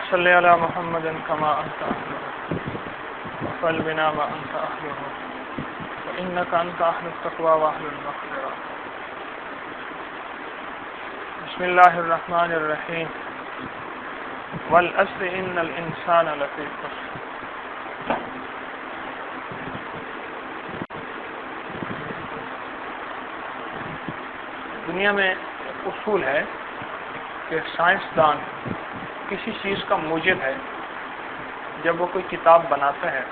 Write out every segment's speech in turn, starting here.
صلی علی محمد کما انت اہلہ وفعل بنا ما انت اہلہ وانک انت اہل التقوی واہل المغفرہ. بسم اللہ الرحمن الرحیم. والعصر ان الانسان لفی خسر. دنیا میں ایک اصول ہے کہ سائنسدان کسی چیز کا موجد ہے جب وہ کوئی کتاب بناتا ہے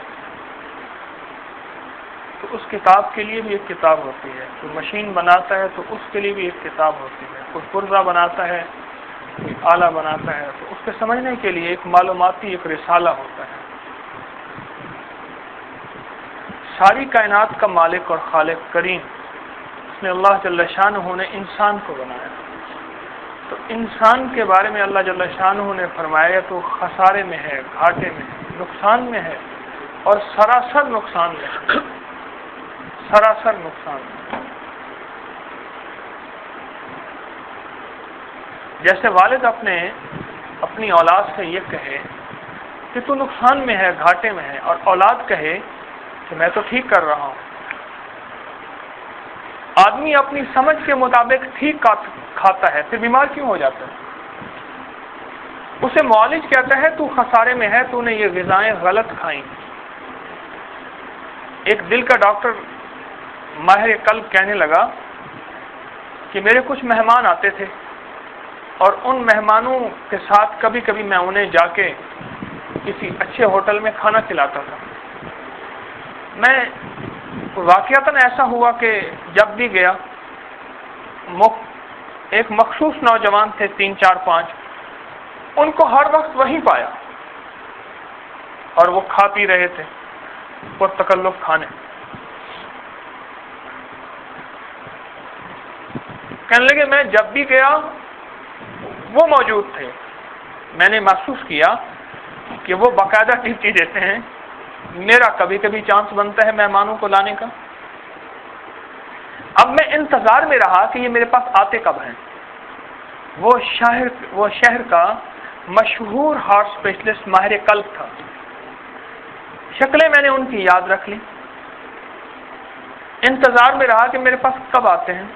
تو اس کتاب کے لیے بھی ایک کتاب ہوتی ہے. کوئی مشین بناتا ہے تو اس کے لیے بھی ایک کتاب ہوتی ہے. کوئی پرزہ بناتا ہے، کوئی آلہ بناتا ہے تو اس کے سمجھنے کے لیے ایک معلوماتی ایک رسالہ ہوتا ہے. ساری کائنات کا مالک اور خالق کریم اس نے اللہ جل شانہ نے انسان کو بنایا. تو انسان کے بارے میں اللہ جل شانہ نے فرمایا تو خسارے میں ہے، گھاٹے میں ہے، نقصان میں ہے اور سراسر نقصان میں ہے. سراسر نقصان میں. جیسے والد اپنی اولاد سے یہ کہے کہ تو نقصان میں ہے، گھاٹے میں ہے، اور اولاد کہے کہ میں تو ٹھیک کر رہا ہوں. آدمی اپنی سمجھ کے مطابق ٹھیک کھاتا ہے پھر بیمار کیوں ہو جاتا ہے؟ اسے معالج کہتا ہے تو خسارے میں ہے، تو نے یہ غذائیں غلط کھائیں. ایک دل کا ڈاکٹر ماہر قلب کہنے لگا کہ میرے کچھ مہمان آتے تھے اور ان مہمانوں کے ساتھ کبھی کبھی میں انہیں جا کے کسی اچھے ہوٹل میں کھانا کھلاتا تھا. میں واقعتاً ایسا ہوا کہ جب بھی گیا ایک مخصوص نوجوان تھے 3 4 5 ان کو ہر وقت وہیں پایا اور وہ کھا پی رہے تھے پرتکلف کھانے. کہنے لگے میں جب بھی گیا وہ موجود تھے. میں نے محسوس کیا کہ وہ باقاعدہ ڈیوٹی دیتے ہیں. میرا کبھی کبھی چانس بنتا ہے مہمانوں کو لانے کا. اب میں انتظار میں رہا کہ یہ میرے پاس آتے کب ہیں. وہ شہر کا مشہور ہارٹ اسپیشلسٹ ماہر قلب تھا. شکلیں میں نے ان کی یاد رکھ لی. انتظار میں رہا کہ میرے پاس کب آتے ہیں.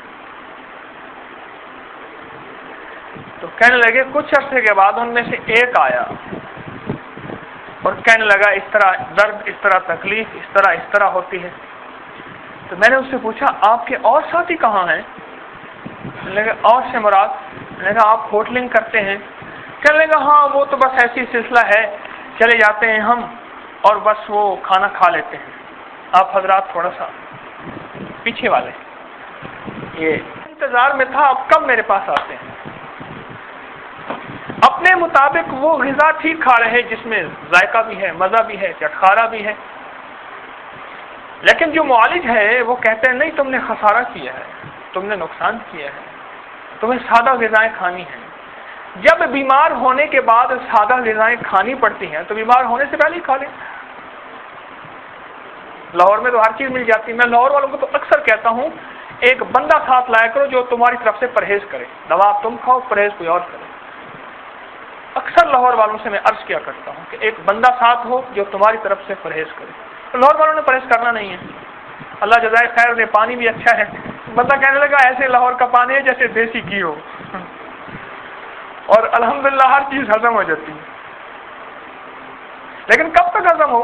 تو کہنے لگے کچھ عرصے کے بعد ان میں سے ایک آیا اور کہنے لگا اس طرح درد، اس طرح تکلیف، اس طرح ہوتی ہے. تو میں نے اس سے پوچھا آپ کے اور ساتھی کہاں ہیں؟ کہنے لگا اور سے مراد؟ میں نے کہا آپ ہوٹلنگ کرتے ہیں؟ کہنے لگا ہاں وہ تو بس ایسی سلسلہ ہے، چلے جاتے ہیں ہم اور بس وہ کھانا کھا لیتے ہیں. آپ حضرات تھوڑا سا پیچھے والے، یہ انتظار میں تھا اب کب میرے پاس آتے ہیں. اپنے مطابق وہ غذا ٹھیک کھا رہے جس میں ذائقہ بھی ہے، مزہ بھی ہے، چٹخارا بھی ہے. لیکن جو معالج ہے وہ کہتے ہیں نہیں تم نے خسارہ کیا ہے، تم نے نقصان کیا ہے، تمہیں سادہ غذائیں کھانی ہیں. جب بیمار ہونے کے بعد سادہ غذائیں کھانی پڑتی ہیں تو بیمار ہونے سے پہلے ہی کھا لیں. لاہور میں تو ہر چیز مل جاتی ہے. میں لاہور والوں کو تو اکثر کہتا ہوں ایک بندہ ساتھ لایا کرو جو تمہاری طرف سے پرہیز کرے. دوا تم کھاؤ، پرہیز کوئی اور کرے. اکثر لاہور والوں سے میں عرض کیا کرتا ہوں کہ ایک بندہ ساتھ ہو جو تمہاری طرف سے پرہیز کرے. لاہور والوں نے پرہیز کرنا نہیں ہے. اللہ جزائے خیر دے، پانی بھی اچھا ہے. بندہ کہنے لگا ایسے لاہور کا پانی ہے جیسے دیسی گھی ہو، اور الحمدللہ ہر چیز ہضم ہو جاتی ہے. لیکن کب تک ہضم ہو؟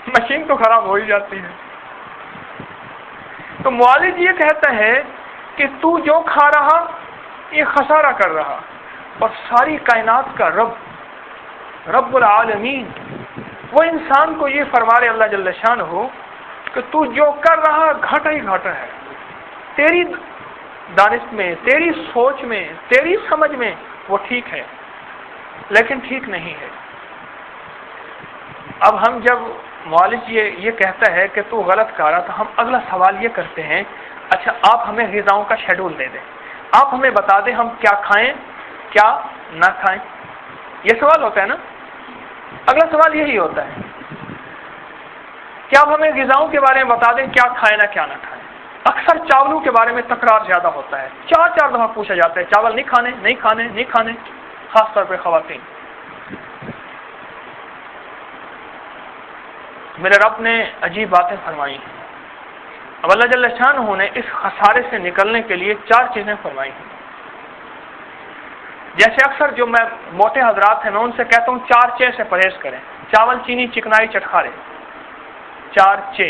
مشین تو خراب ہو ہی جاتی ہے. تو معالج یہ کہتا ہے کہ تو جو کھا رہا یہ خسارہ کر رہا، اور ساری کائنات کا رب العالمین وہ انسان کو یہ فرما رہے اللہ جل شانہ ہو کہ تو جو کر رہا گھاٹا ہی گھاٹا ہے. تیری دانش میں، تیری سوچ میں، تیری سمجھ میں وہ ٹھیک ہے لیکن ٹھیک نہیں ہے. اب ہم جب معالج یہ کہتا ہے کہ تو غلط کھا رہا تو ہم اگلا سوال یہ کرتے ہیں اچھا آپ ہمیں غذاؤں کا شیڈول دے دیں، آپ ہمیں بتا دیں ہم کیا کھائیں کیا نہ کھائیں. یہ سوال ہوتا ہے نا. اگلا سوال یہی ہوتا ہے کہ آپ ہمیں غذاؤں کے بارے میں بتا دیں کیا کھائیں نہ کیا نہ کھائیں. اکثر چاولوں کے بارے میں تکرار زیادہ ہوتا ہے، 4 دفعہ پوچھا جاتا ہے چاول نہیں کھانے، نہیں کھانے، نہیں کھانے، خاص طور پہ خواتین۔ میرے رب نے عجیب باتیں فرمائی ہیں۔ اب اللہ جل شانہ نے اس خسارے سے نکلنے کے لیے 4 چیزیں فرمائی ہیں۔ جیسے اکثر جو میں موٹے حضرات ہیں میں ان سے کہتا ہوں 4 چے سے پرہیز کریں، چاول، چینی، چکنائی، چٹخارے۔ 4 چے،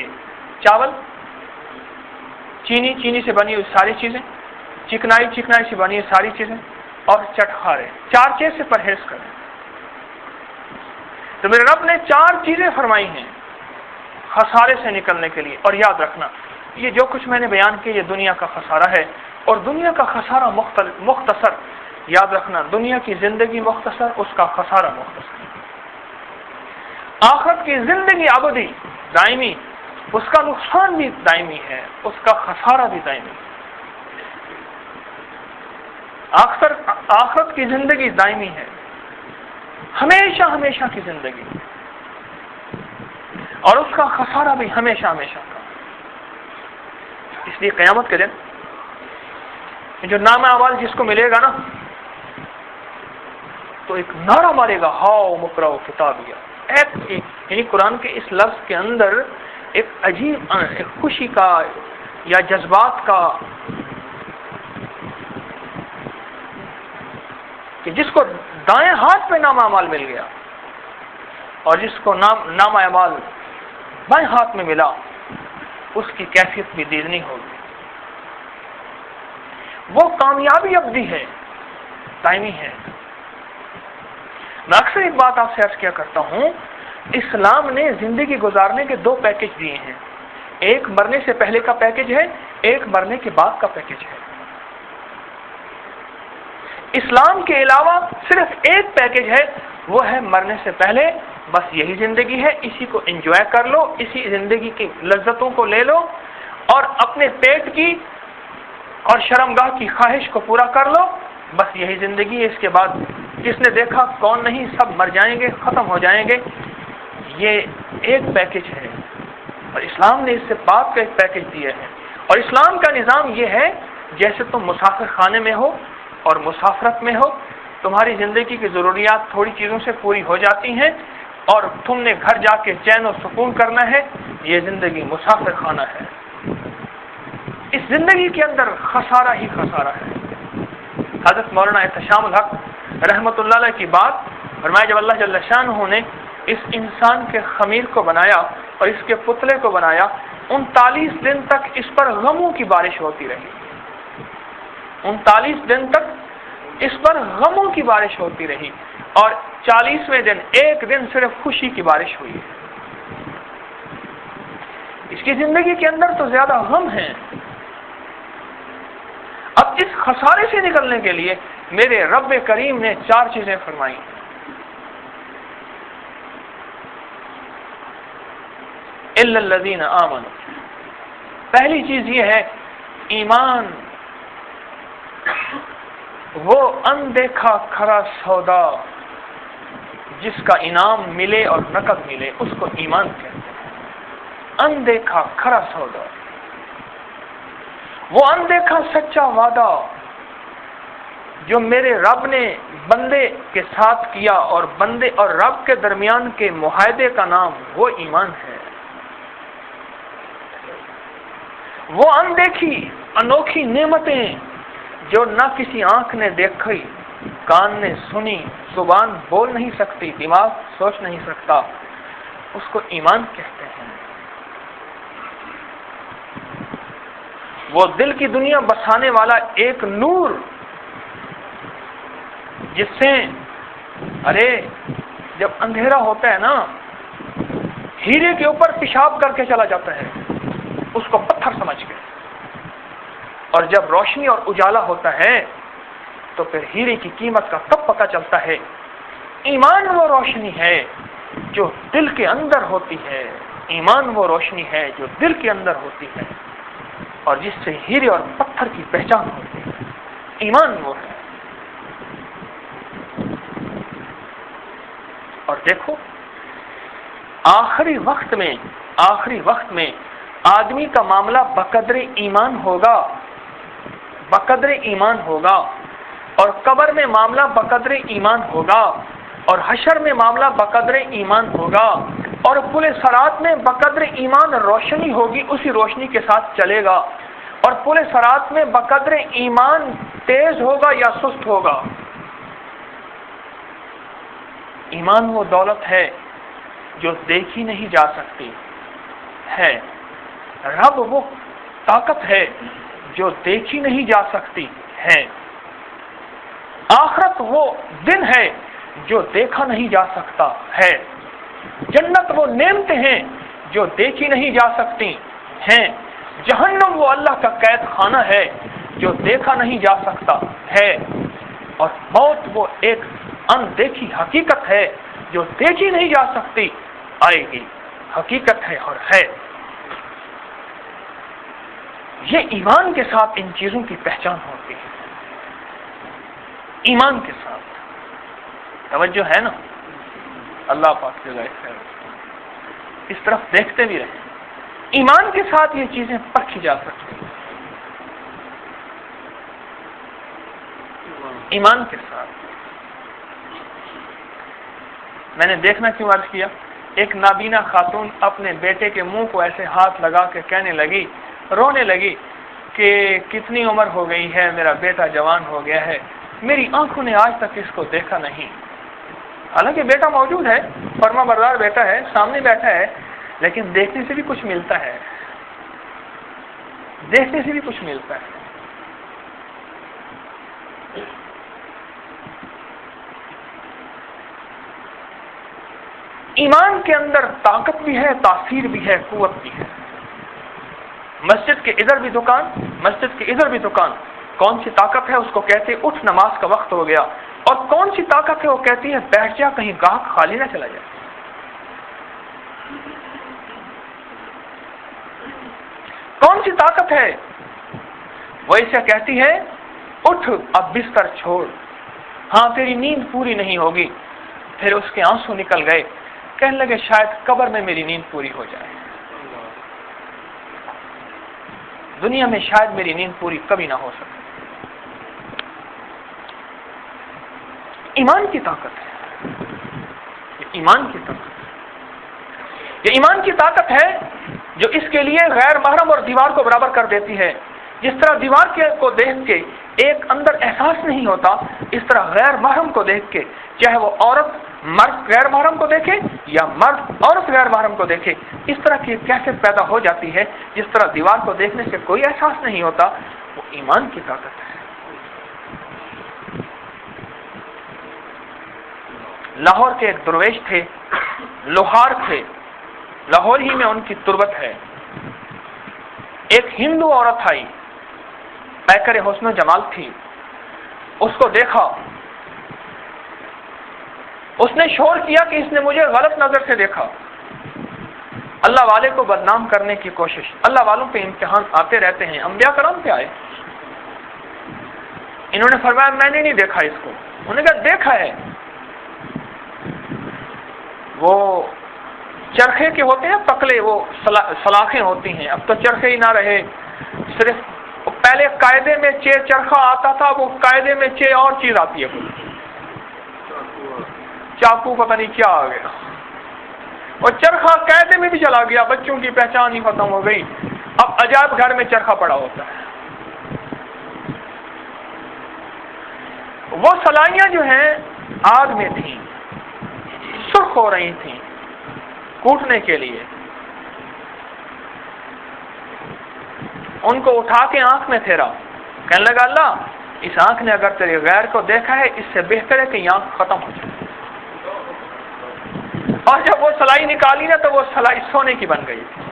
چاول، چینی سے بنی ہوئی ساری چیزیں، چکنائی سے بنی ہوئی ساری چیزیں، اور چٹخارے۔ 4 چے سے پرہیز کریں۔ تو میرے رب نے 4 چیزیں فرمائی ہیں خسارے سے نکلنے کے لیے۔ اور یاد رکھنا یہ جو کچھ میں نے بیان کیا یہ دنیا کا خسارہ ہے، اور دنیا کا خسارہ مختصر، یاد رکھنا دنیا کی زندگی مختصر، اس کا خسارہ مختصر۔ آخرت کی زندگی ابدی دائمی، اس کا نقصان بھی دائمی ہے، اس کا خسارہ بھی دائمی ہے۔ آخرت کی زندگی دائمی ہے، ہمیشہ کی زندگی، اور اس کا خسارہ بھی ہمیشہ کا۔ اس لیے قیامت کے دن جو نام اعمال جس کو ملے گا نا تو ایک نعرہ مارے گا، ہاؤ مقرؤ کتابیہ۔ یعنی قرآن کے اس لفظ کے اندر ایک عجیب ایک خوشی کا یا جذبات کا، کہ جس کو دائیں ہاتھ پہ نام اعمال مل گیا اور جس کو نام اعمال بائیں ہاتھ میں ملا، اس کی کیفیت بھی دیدنی ہوگی۔ وہ کامیابی ابدی ہے، دائمی ہے۔ میں اکثر ایک بات آپ سے عرض کیا کرتا ہوں، اسلام نے زندگی گزارنے کے 2 پیکج دیے ہیں، ایک مرنے سے پہلے کا پیکج ہے، ایک مرنے کے بعد کا پیکج ہے۔ اسلام کے علاوہ صرف ایک پیکج ہے، وہ ہے مرنے سے پہلے، بس یہی زندگی ہے، اسی کو انجوائے کر لو، اسی زندگی کی لذتوں کو لے لو، اور اپنے پیٹ کی اور شرمگاہ کی خواہش کو پورا کر لو، بس یہی زندگی ہے۔ اس کے بعد کس نے دیکھا کون نہیں، سب مر جائیں گے، ختم ہو جائیں گے۔ یہ ایک پیکج ہے، اور اسلام نے اس سے بعد کا ایک پیکج دیا ہے۔ اور اسلام کا نظام یہ ہے، جیسے تم مسافر خانے میں ہو اور مسافرت میں ہو، تمہاری زندگی کی ضروریات تھوڑی چیزوں سے پوری ہو جاتی ہیں، اور تم نے گھر جا کے چین و سکون کرنا ہے، یہ زندگی مسافر خانہ ہے۔ اس زندگی کے اندر خسارہ ہی خسارہ ہے۔ حضرت مولانا احتشام الحق رحمۃ اللہ علیہ کی بات فرمایا، جب اللہ جل شانہ نے اس انسان کے خمیر کو بنایا اور اس کے پتلے کو بنایا، 39 دن تک اس پر غموں کی بارش ہوتی رہی۔ 39 دن تک اس پر غموں کی بارش ہوتی رہی، اور 40ویں دن ایک دن صرف خوشی کی بارش ہوئی۔ اس کی زندگی کے اندر تو زیادہ غم ہیں۔ اب اس خسارے سے نکلنے کے لیے میرے رب کریم نے 4 چیزیں فرمائی۔ الا الذین آمنوا، پہلی چیز یہ ہے ایمان، وہ اندیکھا کھرا سودا جس کا انعام ملے اور نقد ملے، اس کو ایمان کہتے ہیں۔ اندیکھا کھرا سودا، وہ اندیکھا سچا وعدہ جو میرے رب نے بندے کے ساتھ کیا، اور بندے اور رب کے درمیان کے معاہدے کا نام وہ ایمان ہے۔ وہ اندیکھی انوکھی نعمتیں جو نہ کسی آنکھ نے دیکھی، کان نے سنی، زبان بول نہیں سکتی، دماغ سوچ نہیں سکتا، اس کو ایمان کہتے ہیں۔ وہ دل کی دنیا بسانے والا ایک نور، جس سے جب اندھیرا ہوتا ہے نا، ہیرے کے اوپر پیشاب کر کے چلا جاتا ہے اس کو پتھر سمجھ کے، اور جب روشنی اور اجالا ہوتا ہے تو پھر ہیرے کی قیمت کا تب پتہ چلتا ہے۔ ایمان وہ روشنی ہے جو دل کے اندر ہوتی ہے، ایمان وہ روشنی ہے جو دل کے اندر ہوتی ہے، اور جس سے ہیرے اور پتھر کی پہچان ہوتی ہے، ایمان وہ ہے۔ اور دیکھو آخری وقت میں آدمی کا معاملہ بقدر ایمان ہوگا، بقدر ایمان ہوگا، اور قبر میں معاملہ بقدر ایمان ہوگا، اور حشر میں معاملہ بقدر ایمان ہوگا، اور پل صراط میں بقدر ایمان روشنی ہوگی، اسی روشنی کے ساتھ چلے گا، اور پل صراط میں بقدر ایمان تیز ہوگا یا سست ہوگا۔ ایمان وہ دولت ہے جو دیکھی نہیں جا سکتی ہے، رب وہ طاقت ہے جو دیکھی نہیں جا سکتی ہے، آخرت وہ دن ہے جو دیکھا نہیں جا سکتا ہے، جنت وہ نعمتیں ہیں جو دیکھی نہیں جا سکتی ہیں، جہنم وہ اللہ کا قید خانہ ہے جو دیکھا نہیں جا سکتا ہے، اور موت وہ ایک اندیکھی حقیقت ہے جو دیکھی نہیں جا سکتی، آئے گی، حقیقت ہے اور ہے۔ یہ ایمان کے ساتھ ان چیزوں کی پہچان ہوتی ہے، ایمان کے ساتھ۔ توجہ ہے نا؟ اللہ پاک سے خیر، اس طرف دیکھتے بھی رہیں، ایمان کے ساتھ یہ چیزیں پرکھی جا سکتی ہیں، ایمان کے ساتھ۔ میں نے دیکھنا کیوں عرض کیا، ایک نابینا خاتون اپنے بیٹے کے منہ کو ایسے ہاتھ لگا کے کہنے لگی، رونے لگی کہ کتنی عمر ہو گئی ہے، میرا بیٹا جوان ہو گیا ہے، میری آنکھوں نے آج تک اس کو دیکھا نہیں۔ حالانکہ بیٹا موجود ہے، فرما بردار بیٹا ہے، سامنے بیٹھا ہے، لیکن دیکھنے سے بھی کچھ ملتا ہے، دیکھنے سے بھی کچھ ملتا ہے۔ ایمان کے اندر طاقت بھی ہے، تاثیر بھی ہے، قوت بھی ہے۔ مسجد کے ادھر بھی دکان، مسجد کے ادھر بھی دکان، کون سی طاقت ہے؟ اس کو کہتے ہیں اٹھ نماز کا وقت ہو گیا، اور کون سی طاقت ہے؟ وہ کہتی ہے بیٹھ جا، کہیں گاہک خالی نہ چلا جائے۔ کون سی طاقت ہے؟ وہ اسے کہتی ہے اٹھ اب بستر چھوڑ، ہاں تیری نیند پوری نہیں ہوگی۔ پھر اس کے آنسو نکل گئے، کہنے لگے شاید قبر میں میری نیند پوری ہو جائے، دنیا میں شاید میری نیند پوری کبھی نہ ہو سکے۔ ایمان کی طاقت ہے، یہ ایمان کی طاقت ہے، یہ ایمان کی طاقت ہے جو اس کے لیے غیر محرم اور دیوار کو برابر کر دیتی ہے۔ جس طرح دیوار کو دیکھ کے ایک اندر احساس نہیں ہوتا، اس طرح غیر محرم کو دیکھ کے، چاہے وہ عورت مرد غیر محرم کو دیکھے یا مرد عورت غیر محرم کو دیکھے، اس طرح کی کیفیت پیدا ہو جاتی ہے۔ جس طرح دیوار کو دیکھنے سے کوئی احساس نہیں ہوتا، وہ ایمان کی طاقت ہے۔ لاہور کے ایک درویش تھے، لوہار تھے، لاہور ہی میں ان کی تربت ہے۔ ایک ہندو عورت آئی، پیکر حسن و جمال تھی، اس کو دیکھا، اس نے شور کیا کہ اس نے مجھے غلط نظر سے دیکھا۔ اللہ والے کو بدنام کرنے کی کوشش، اللہ والوں پہ امتحان آتے رہتے ہیں، انبیاء کرام پہ آئے۔ انہوں نے فرمایا میں نے نہیں دیکھا اس کو۔ انہوں نے کہا دیکھا ہے، وہ چرخے کے ہوتے ہیں پکلے، وہ سلاخیں ہوتی ہیں، اب تو چرخے ہی نہ رہے، صرف پہلے قاعدے میں چرخہ آتا تھا، وہ قاعدے میں اور چیز آتی ہے، چاقو پتہ نہیں کیا آ گیا، اور چرخہ قاعدے میں بھی چلا گیا، بچوں کی پہچان ہی ختم ہو گئی، اب عجائب گھر میں چرخہ پڑا ہوتا ہے۔ وہ سلائیاں جو ہیں آگ میں تھیں، سرخ ہو رہی تھیں کوٹنے کے لیے، ان کو اٹھا کے آنکھ میں پھیرا، کہنے لگا اللہ اس آنکھ نے اگر تیرے غیر کو دیکھا ہے، اس سے بہتر ہے کہ یہ آنکھ ختم ہو جائے۔ اور جب وہ سلائی نکالی نا تو وہ سلائی سونے کی بن گئی تھی۔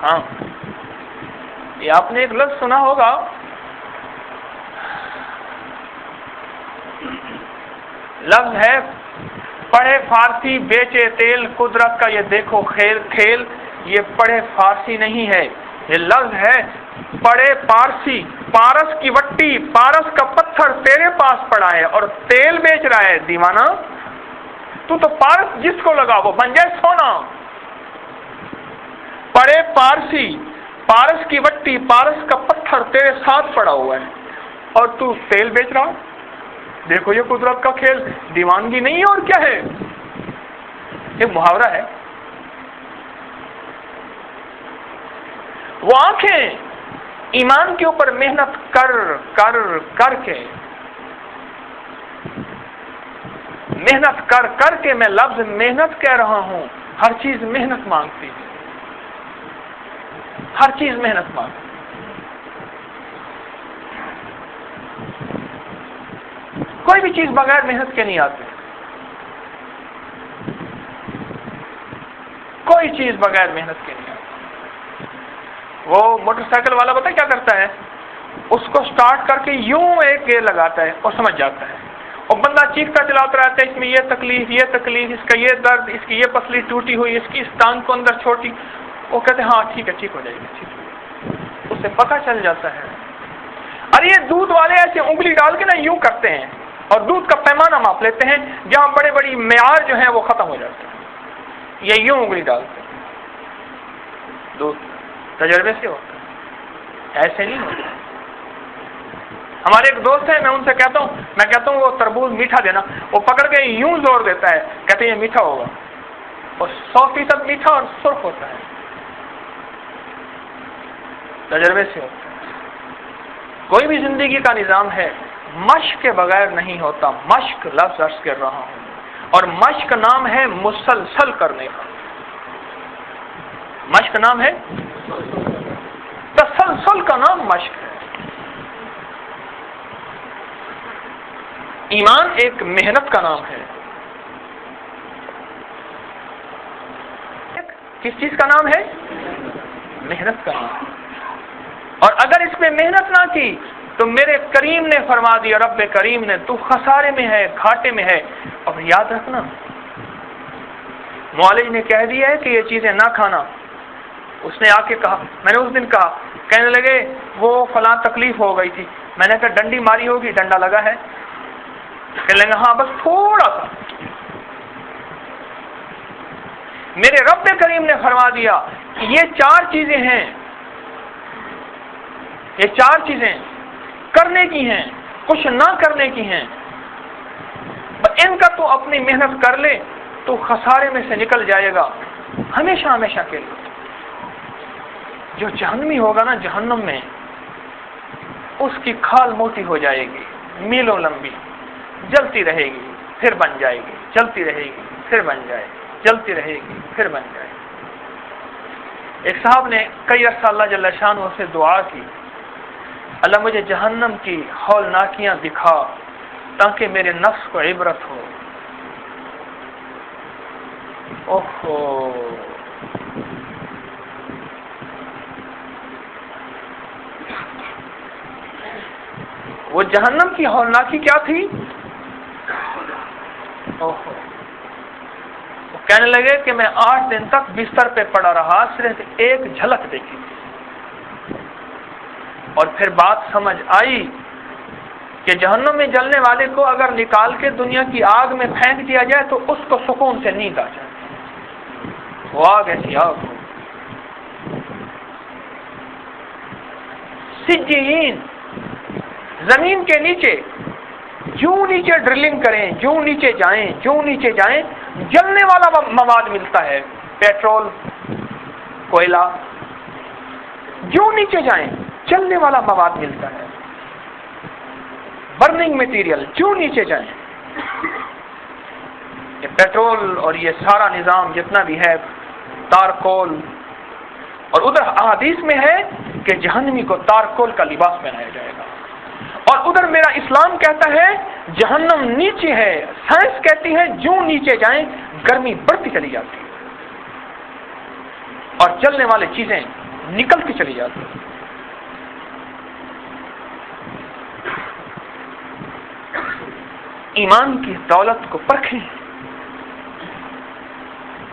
ہاں یہ آپ نے ایک لفظ سنا ہوگا، لفظ ہے پڑھے فارسی بیچے تیل، قدرت کا یہ دیکھو کھیل۔ یہ پڑھے فارسی نہیں ہے، یہ لفظ ہے پڑھے پارسی، پارس کی وٹی، پارس کا پتھر تیرے پاس پڑا ہے اور تیل بیچ رہا ہے دیوانہ، تو پارس جس کو لگا وہ بن جائے سونا۔ پڑے پارسی، پارس کی وٹی، پارس کا پتھر تیرے ساتھ پڑا ہوا ہے اور تو تیل بیچ رہا. دیکھو یہ قدرت کا کھیل، دیوانگی نہیں ہے اور کیا ہے. ایک محاورہ ہے، وہ آنکھیں ایمان کے اوپر محنت کر کر کر کے، محنت کر کر کے، میں لفظ محنت کہہ رہا ہوں، ہر چیز محنت مانگتی ہے، ہر چیز محنت مانگتی. کوئی بھی چیز بغیر محنت کے نہیں آتی، کوئی چیز بغیر محنت کے نہیں آتی. وہ موٹر سائیکل والا پتہ کیا کرتا ہے، اس کو سٹارٹ کر کے یوں ایک گیئر لگاتا ہے اور سمجھ جاتا ہے، اور بندہ چیختا چلاتا رہتا ہے، اس میں یہ تکلیف، یہ تکلیف، اس کا یہ درد، اس کی یہ پسلی ٹوٹی ہوئی، اس کی اس ٹانگ کو اندر چھوٹی. وہ کہتے ہیں ہاں ٹھیک ہے، ٹھیک ہو جائے گی، ٹھیک ہے. اسے پتہ چل جاتا ہے. ارے یہ دودھ والے ایسے انگلی ڈال کے نا یوں کرتے ہیں اور دودھ کا پیمانہ ماپ لیتے ہیں، جہاں بڑے بڑی معیار جو ہیں وہ ختم ہو جاتے ہیں. یہ یوں انگلی ڈالتے ہیں. دودھ تجربے سے ہوتا ہے، ایسے نہیں ہوتا. ہمارے ایک دوست ہیں، میں ان سے کہتا ہوں وہ تربوز میٹھا دینا، وہ پکڑ کے یوں زور دیتا ہے، کہتے ہیں یہ میٹھا ہوگا، اور 100% میٹھا اور سرخ ہوتا ہے. تجربے سے ہوتا ہے. کوئی بھی زندگی کا نظام ہے، مشق کے بغیر نہیں ہوتا. مشق لفظ عرض کر رہا ہوں، اور مشق نام ہے مسلسل کرنے کا. مشق نام ہے، تسلسل کا نام مشق ہے. ایمان ایک محنت کا نام ہے. کس چیز کا نام ہے؟ محنت کا نام. اور اگر اس میں محنت نہ کی تو میرے کریم نے فرما دیا، رب کریم نے، تو خسارے میں ہے، گھاٹے میں ہے. اور یاد رکھنا، معالج نے کہہ دیا ہے کہ یہ چیزیں نہ کھانا. اس نے آ کے کہا، میں نے اس دن کہا، کہنے لگے وہ فلاں تکلیف ہو گئی تھی. میں نے کہا ڈنڈی ماری ہوگی، ڈنڈا لگا ہے؟ کہنے لگے ہاں بس تھوڑا سا. میرے رب کریم نے فرما دیا کہ یہ 4 چیزیں ہیں، یہ 4 چیزیں کرنے کی ہیں، کچھ نہ کرنے کی ہیں. ان کا تو اپنی محنت کر لے تو خسارے میں سے نکل جائے گا ہمیشہ ہمیشہ کے لیے. جو جہنمی ہوگا نا جہنم میں، اس کی کھال موٹی ہو جائے گی، میلوں لمبی، جلتی رہے گی پھر بن جائے گی، جلتی رہے گی پھر بن جائے گی، جلتی رہے گی پھر بن جائے گی. ایک صاحب نے کئی عرصہ اللہ جل شانہ سے دعا کی، اللہ مجھے جہنم کی ہولناکیاں دکھا تاکہ میرے نفس کو عبرت ہو. اوہو، وہ جہنم کی ہولناکی کیا تھی؟ اوہو، وہ کہنے لگے کہ میں 8 دن تک بستر پہ پڑا رہا، صرف ایک جھلک دیکھی تھی، اور پھر بات سمجھ آئی کہ جہنم میں جلنے والے کو اگر نکال کے دنیا کی آگ میں پھینک دیا جائے تو اس کو سکون سے نیند آ جائے. وہ آگ ایسی آگ ہو. سجین، زمین کے نیچے جو نیچے ڈرلنگ کریں، جو نیچے جائیں، جو نیچے جائیں، جلنے والا مواد ملتا ہے. پیٹرول، کوئلہ، جو نیچے جائیں جلنے والا مواد ملتا ہے. برننگ مٹیریل، جو نیچے جائیں. یہ پیٹرول اور یہ سارا نظام جتنا بھی ہے، تارکول. اور ادھر احادیث میں ہے کہ جہنمی کو تارکول کا لباس پہنایا جائے گا. اور ادھر میرا اسلام کہتا ہے جہنم نیچے ہے. سائنس کہتی ہے جو نیچے جائیں گرمی بڑھتی چلی جاتی ہے اور چلنے والی چیزیں نکلتی چلی جاتی ہیں. ایمان کی دولت کو پرکھیں.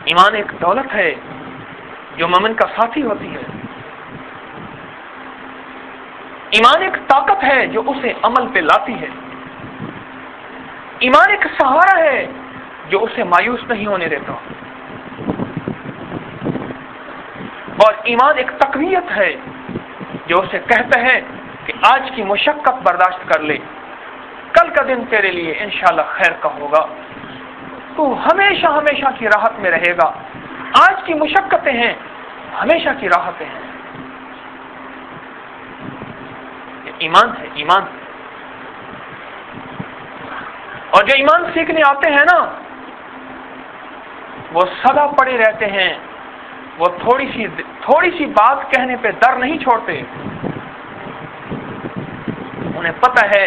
ایمان ایک دولت ہے جو مومن کا ساتھی ہوتی ہے. ایمان ایک طاقت ہے جو اسے عمل پہ لاتی ہے. ایمان ایک سہارا ہے جو اسے مایوس نہیں ہونے دیتا. اور ایمان ایک تقویت ہے جو اسے کہتا ہے کہ آج کی مشقت برداشت کر لے، کل کا دن تیرے لیے انشاءاللہ خیر کا ہوگا، تو ہمیشہ ہمیشہ کی راحت میں رہے گا، آج کی مشقتیں ہیں ہمیشہ کی راحتیں ہیں۔ یہ ایمان ہے، ایمان۔ اور جو ایمان سیکھنے آتے ہیں نا وہ سدا پڑے رہتے ہیں، وہ تھوڑی سی بات کہنے پہ در نہیں چھوڑتے، انہیں پتہ ہے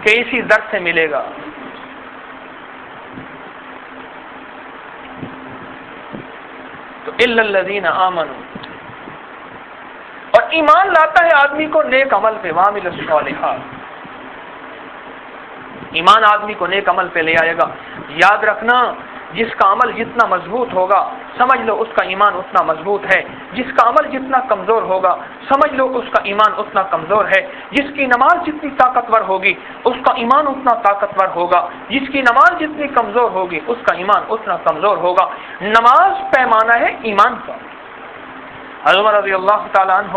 کہ اسی در سے ملے گا۔ تو الا الذین آمنوا، اور ایمان لاتا ہے آدمی کو نیک عمل پہ، وعملوا الصالحات، ایمان آدمی کو نیک عمل پہ لے آئے گا۔ یاد رکھنا جس کا عمل جتنا مضبوط ہوگا سمجھ لو اس کا ایمان اتنا مضبوط ہے، جس کا عمل جتنا کمزور ہوگا سمجھ لو اس کا ایمان اتنا کمزور ہے، جس کی نماز جتنی طاقتور ہوگی اس کا ایمان اتنا طاقتور ہوگا، جس کی نماز جتنی کمزور ہوگی اس کا ایمان اتنا کمزور ہوگا۔ نماز پیمانہ ہے ایمان کا۔ حضرت عمر رضی اللہ تعالیٰ عنہ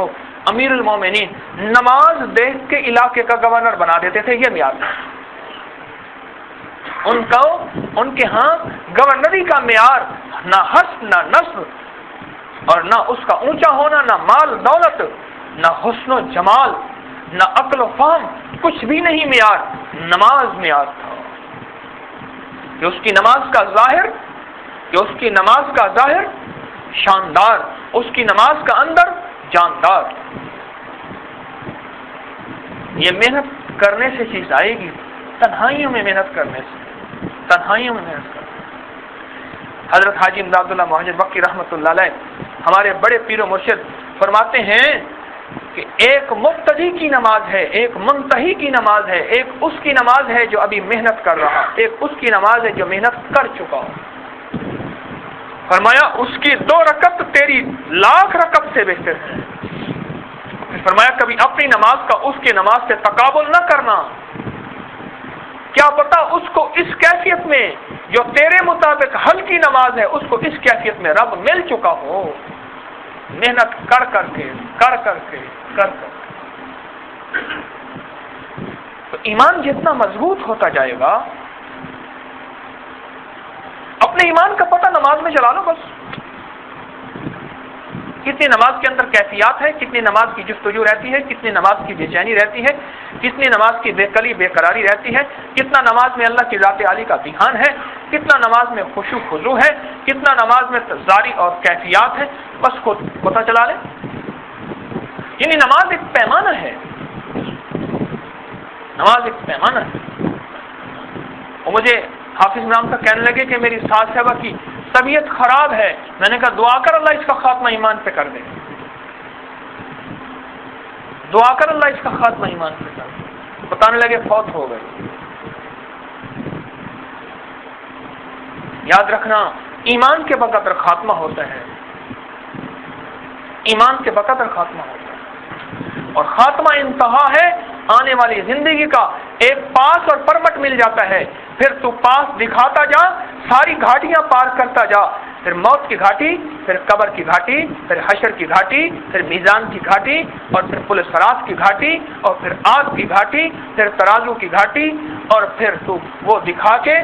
امیر المومنین نماز دیکھ کے علاقے کا گورنر بنا دیتے تھے، یہ معیار ہے ان کے ہاں گورنری کا معیار نہ حسب نہ نسب اور نہ اس کا اونچا ہونا، نہ مال دولت، نہ حسن و جمال، نہ عقل و فہم، کچھ بھی نہیں معیار، نماز معیار تھا کہ اس کی نماز کا ظاہر شاندار، اس کی نماز کا اندر جاندار۔ یہ محنت کرنے سے چیز آئے گی، تنہائیوں میں محنت کرنے سے، تنہائیوں میں محنت کرنے سے۔ حضرت حاجی امداد اللہ مہاجر مکی رحمۃ اللہ علیہ ہمارے بڑے پیر و مرشد فرماتے ہیں کہ ایک مبتدی کی نماز ہے، ایک منتہی کی نماز ہے، ایک اس کی نماز ہے جو ابھی محنت کر رہا، ایک اس کی نماز ہے جو محنت کر چکا۔ فرمایا اس کی 2 رکعت تیری 1,00,000 رکعت سے بہتر ہے۔ فرمایا کبھی اپنی نماز کا اس کی نماز سے تقابل نہ کرنا، کیا پتا اس کو اس کیفیت میں جو تیرے مطابق ہلکی نماز ہے اس کو اس کیفیت میں رب مل چکا ہو، محنت کر کے تو ایمان جتنا مضبوط ہوتا جائے گا، اپنے ایمان کا پتہ نماز میں چلا لو بس، کتنی نماز کے اندر کیفیات ہے، کتنی نماز کی جستجو رہتی ہے، کتنی نماز کی بے چینی رہتی ہے، کتنی نماز کی بے قلی بے قراری رہتی ہے، کتنا نماز میں اللہ کی ذات عالی کا دھیان ہے، کتنا نماز میں خشوع خضوع ہے، کتنا نماز میں تزاری اور کیفیات ہے، بس خود پتہ چلا لیں۔ یعنی نماز ایک پیمانہ ہے، نماز ایک پیمانہ ہے۔ اور مجھے حافظ امام کا کہنے لگے کہ میری ساس صاحبہ کی طبیعت خراب ہے، میں نے کہا دعا کر اللہ اس کا خاتمہ ایمان پہ کر دے، دعا کر اللہ اس کا خاتمہ ایمان پہ کر دے۔ بتانے لگے فوت ہو گئے۔ یاد رکھنا ایمان کے بقدر خاتمہ ہوتا ہے، ایمان کے بقدر خاتمہ ہوتا ہے، اور خاتمہ انتہا ہے آنے والی زندگی کا۔ ایک پاس اور پرمٹ مل جاتا ہے، پھر تو پاس دکھاتا جا، ساری گھاٹیاں پار کرتا جا، پھر موت کی گھاٹی، پھر قبر کی گھاٹی، پھر حشر کی گھاٹی، پھر میزان کی گھاٹی، اور پھر پل صراط کی گھاٹی، اور پھر آگ کی گھاٹی، پھر ترازو کی گھاٹی، اور پھر تو وہ دکھا کے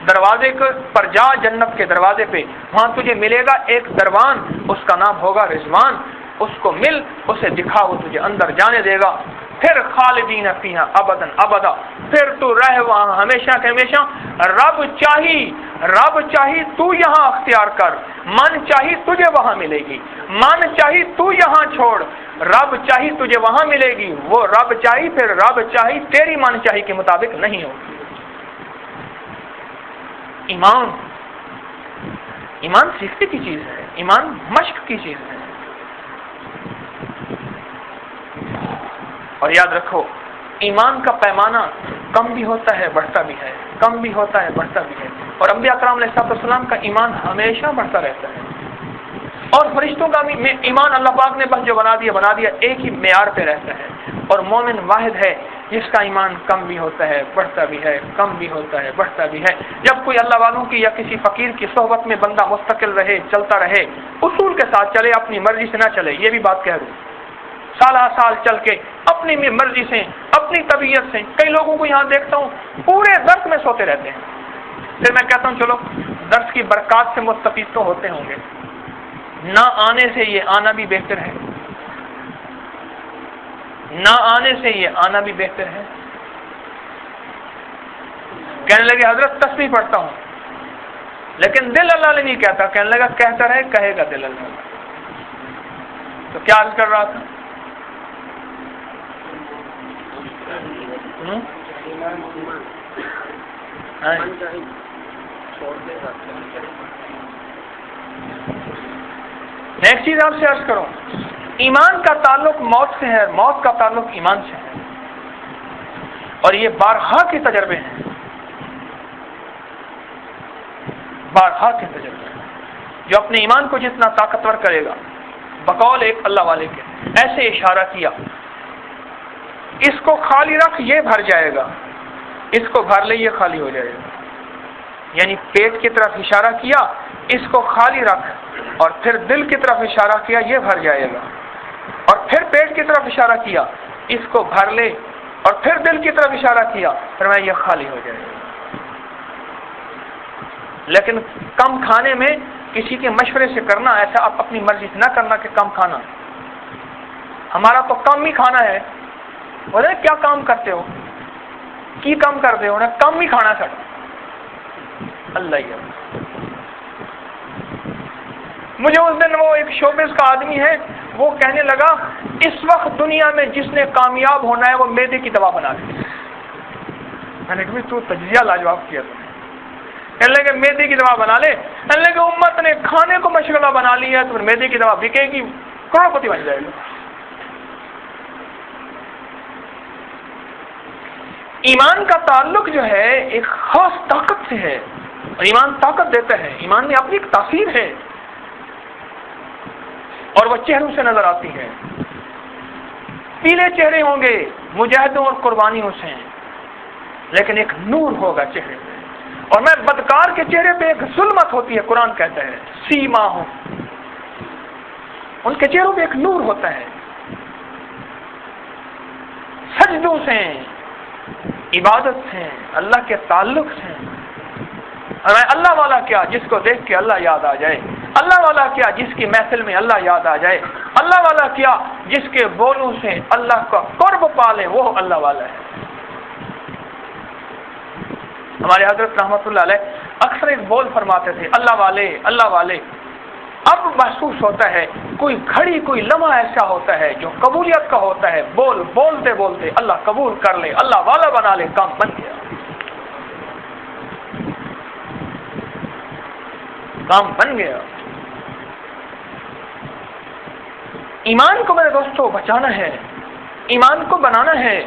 دروازے پر جا، جنت کے دروازے پہ، وہاں تجھے ملے گا ایک دروان، اس کا نام ہوگا رضوان، اس کو مل، اسے دکھا، وہ تجھے اندر جانے دے گا، پھر خالدین فیہا ابدا ابدا، پھر تو رہ وہاں ہمیشہ کے ہمیشہ۔ رب چاہی تو یہاں اختیار کر، من چاہی تجھے وہاں ملے گی، من چاہی تو یہاں چھوڑ، رب چاہی تجھے وہاں ملے گی، وہ رب چاہی پھر رب چاہی تیری من چاہی کے مطابق نہیں ہوگی۔ ایمان سیکھنے کی چیز ہے، ایمان مشق کی چیز ہے۔ اور یاد رکھو ایمان کا پیمانہ کم بھی ہوتا ہے بڑھتا بھی ہے، کم بھی ہوتا ہے بڑھتا بھی ہے، اور انبیاء کرام علیہ السلام کا ایمان ہمیشہ بڑھتا رہتا ہے۔ اور فرشتوں کا بھی ایمان اللہ پاک نے بس جو بنا دیا ایک ہی معیار پہ رہتا ہے. اور مومن واحد ہے جس کا ایمان کم بھی ہوتا ہے بڑھتا بھی ہے، کم بھی ہوتا ہے بڑھتا بھی ہے. جب کوئی اللہ والوں کی یا کسی فقیر کی صحبت میں بندہ مستقل رہے، چلتا رہے، اصول کے ساتھ چلے، اپنی مرضی سے نہ چلے، یہ بھی بات کہہ دوں، سالہ سال چل کے اپنی مرضی سے، اپنی طبیعت سے. کئی لوگوں کو یہاں دیکھتا ہوں پورے درس میں سوتے رہتے ہیں. پھر میں کہتا ہوں چلو درس کی برکات سے مستفید تو ہوتے ہوں گے، نہ آنے سے یہ آنا بھی بہتر ہے، نہ آنے سے یہ آنا بھی بہتر ہے. کہنے لگے حضرت تسبیح پڑھتا ہوں، لیکن دل اللہ نے نہیں کہتا. کہنے لگا کہتا رہے، کہے گا دل اللہ. تو کیا عرض کر رہا تھا؟ میں ایک چیز آپ سے عرض کروں، ایمان کا تعلق موت سے ہے، موت کا تعلق ایمان سے ہے. اور یہ بارہا کے تجربے ہیں، بارہا کے تجربے ہیں. جو اپنے ایمان کو جتنا طاقتور کرے گا، بقول ایک اللہ والے کے ایسے اشارہ کیا، اس کو خالی رکھ یہ بھر جائے گا، اس کو بھر لے یہ خالی ہو جائے گا. یعنی پیٹ کی طرف اشارہ کیا، اس کو خالی رکھ، اور پھر دل کی طرف اشارہ کیا، یہ بھر جائے گا. اور پھر پیٹ کی طرف اشارہ کیا، اس کو بھر لے، اور پھر دل کی طرف اشارہ کیا، پھر میں یہ خالی ہو جائے گا. لیکن کم کھانے میں کسی کے مشورے سے کرنا، ایسا آپ اپنی مرضی سے نہ کرنا کہ کم کھانا. ہمارا تو کم ہی کھانا ہے. بولے کیا کام کرتے ہو، کی کم کرتے ہو، کم ہی کھانا سر. اللہ ہی مجھے اس دن وہ ایک شوبز کا آدمی ہے، وہ کہنے لگا اس وقت دنیا میں جس نے کامیاب ہونا ہے وہ معدے کی دوا بنا لے. میں نے کہا تو تجزیہ لاجواب کیا تم نے. کہنے لگے معدے کی دوا بنا لے. کہنے لگے امت نے کھانے کو مشغلہ بنا لیا ہے تو پھر معدے کی دوا بکے گی، کروڑپتی بن جائے گا. ایمان کا تعلق جو ہے ایک خاص طاقت سے ہے، اور ایمان طاقت دیتا ہے. ایمان میں اپنی ایک تاثیر ہے، اور وہ چہروں سے نظر آتی ہے. پیلے چہرے ہوں گے مجاہدوں اور قربانیوں سے، لیکن ایک نور ہوگا چہرے پہ. اور میں بدکار کے چہرے پہ ایک ظلمت ہوتی ہے. قرآن کہتا ہے سیما ہوں، ان کے چہروں پہ ایک نور ہوتا ہے. سجدوں سے، عبادت سے، اللہ کے تعلق سے. اور اللہ والا کیا جس کو دیکھ کے اللہ یاد آ جائے، اللہ والا کیا جس کی محفل میں اللہ یاد آ جائے، اللہ والا کیا جس کے بولوں سے اللہ کا قرب پالے، وہ اللہ والا ہے. ہمارے حضرت رحمت اللہ علیہ اکثر ایک بول فرماتے تھے، اللہ والے اللہ والے. اب محسوس ہوتا ہے کوئی گھڑی، کوئی لمحہ ایسا ہوتا ہے جو قبولیت کا ہوتا ہے. بولتے بولتے اللہ قبول کر لے، اللہ والا بنا لے، کام بن گیا، کام بن گیا. ایمان کو میرے دوستوں بچانا ہے، ایمان کو بنانا ہے،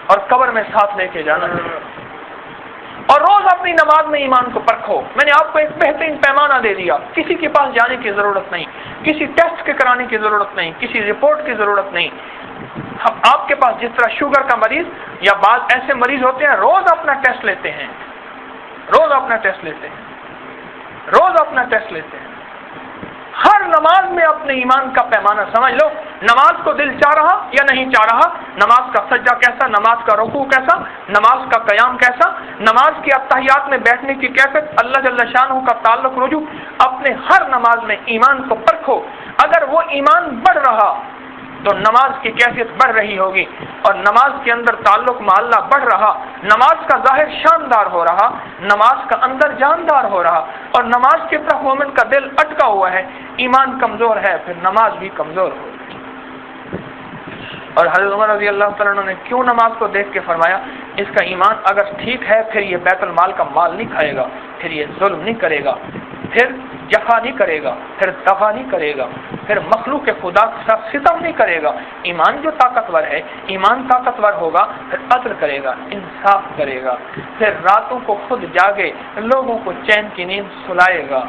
اور قبر میں ساتھ لے کے جانا ہے. اور روز اپنی نماز میں ایمان کو پرکھو. میں نے آپ کو ایک بہترین پیمانہ دے دیا. کسی کے پاس جانے کی ضرورت نہیں، کسی ٹیسٹ کے کرانے کی ضرورت نہیں، کسی رپورٹ کی ضرورت نہیں. آپ کے پاس جس طرح شوگر کا مریض یا بعض ایسے مریض ہوتے ہیں روز اپنا ٹیسٹ لیتے ہیں، روز اپنا ٹیسٹ لیتے ہیں، روز اپنا ٹیسٹ لیتے ہیں. ہر نماز میں اپنے ایمان کا پیمانہ سمجھ لو. نماز کو دل چاہ رہا یا نہیں چاہ رہا، نماز کا سجدہ کیسا، نماز کا رکوع کیسا، نماز کا قیام کیسا، نماز کی اتحیات میں بیٹھنے کی کیفیت، اللہ جل شانہ کا تعلق رجوع. اپنے ہر نماز میں ایمان کو پرکھو. اگر وہ ایمان بڑھ رہا تو نماز کی کیفیت بڑھ رہی ہوگی، اور نماز کے اندر تعلق مع اللہ بڑھ رہا، نماز کا ظاہر شاندار ہو رہا، نماز کا اندر جاندار ہو رہا. اور نماز کی طرف مومن کا دل اٹکا ہوا ہے، ایمان کمزور ہے، پھر نماز بھی کمزور ہو. اور حضرت عمر رضی اللہ تعالیٰ عنہ نے کیوں نماز کو دیکھ کے فرمایا اس کا ایمان اگر ٹھیک ہے پھر یہ بیت المال کا مال نہیں کھائے گا، پھر یہ ظلم نہیں کرے گا، پھر جفا نہیں کرے گا، پھر دفع نہیں کرے گا، پھر مخلوق خدا کے ساتھ ستم نہیں کرے گا. ایمان جو طاقتور ہے، ایمان طاقتور ہوگا پھر عدل کرے گا، انصاف کرے گا، پھر راتوں کو خود جاگے، لوگوں کو چین کی نیند سلائے گا.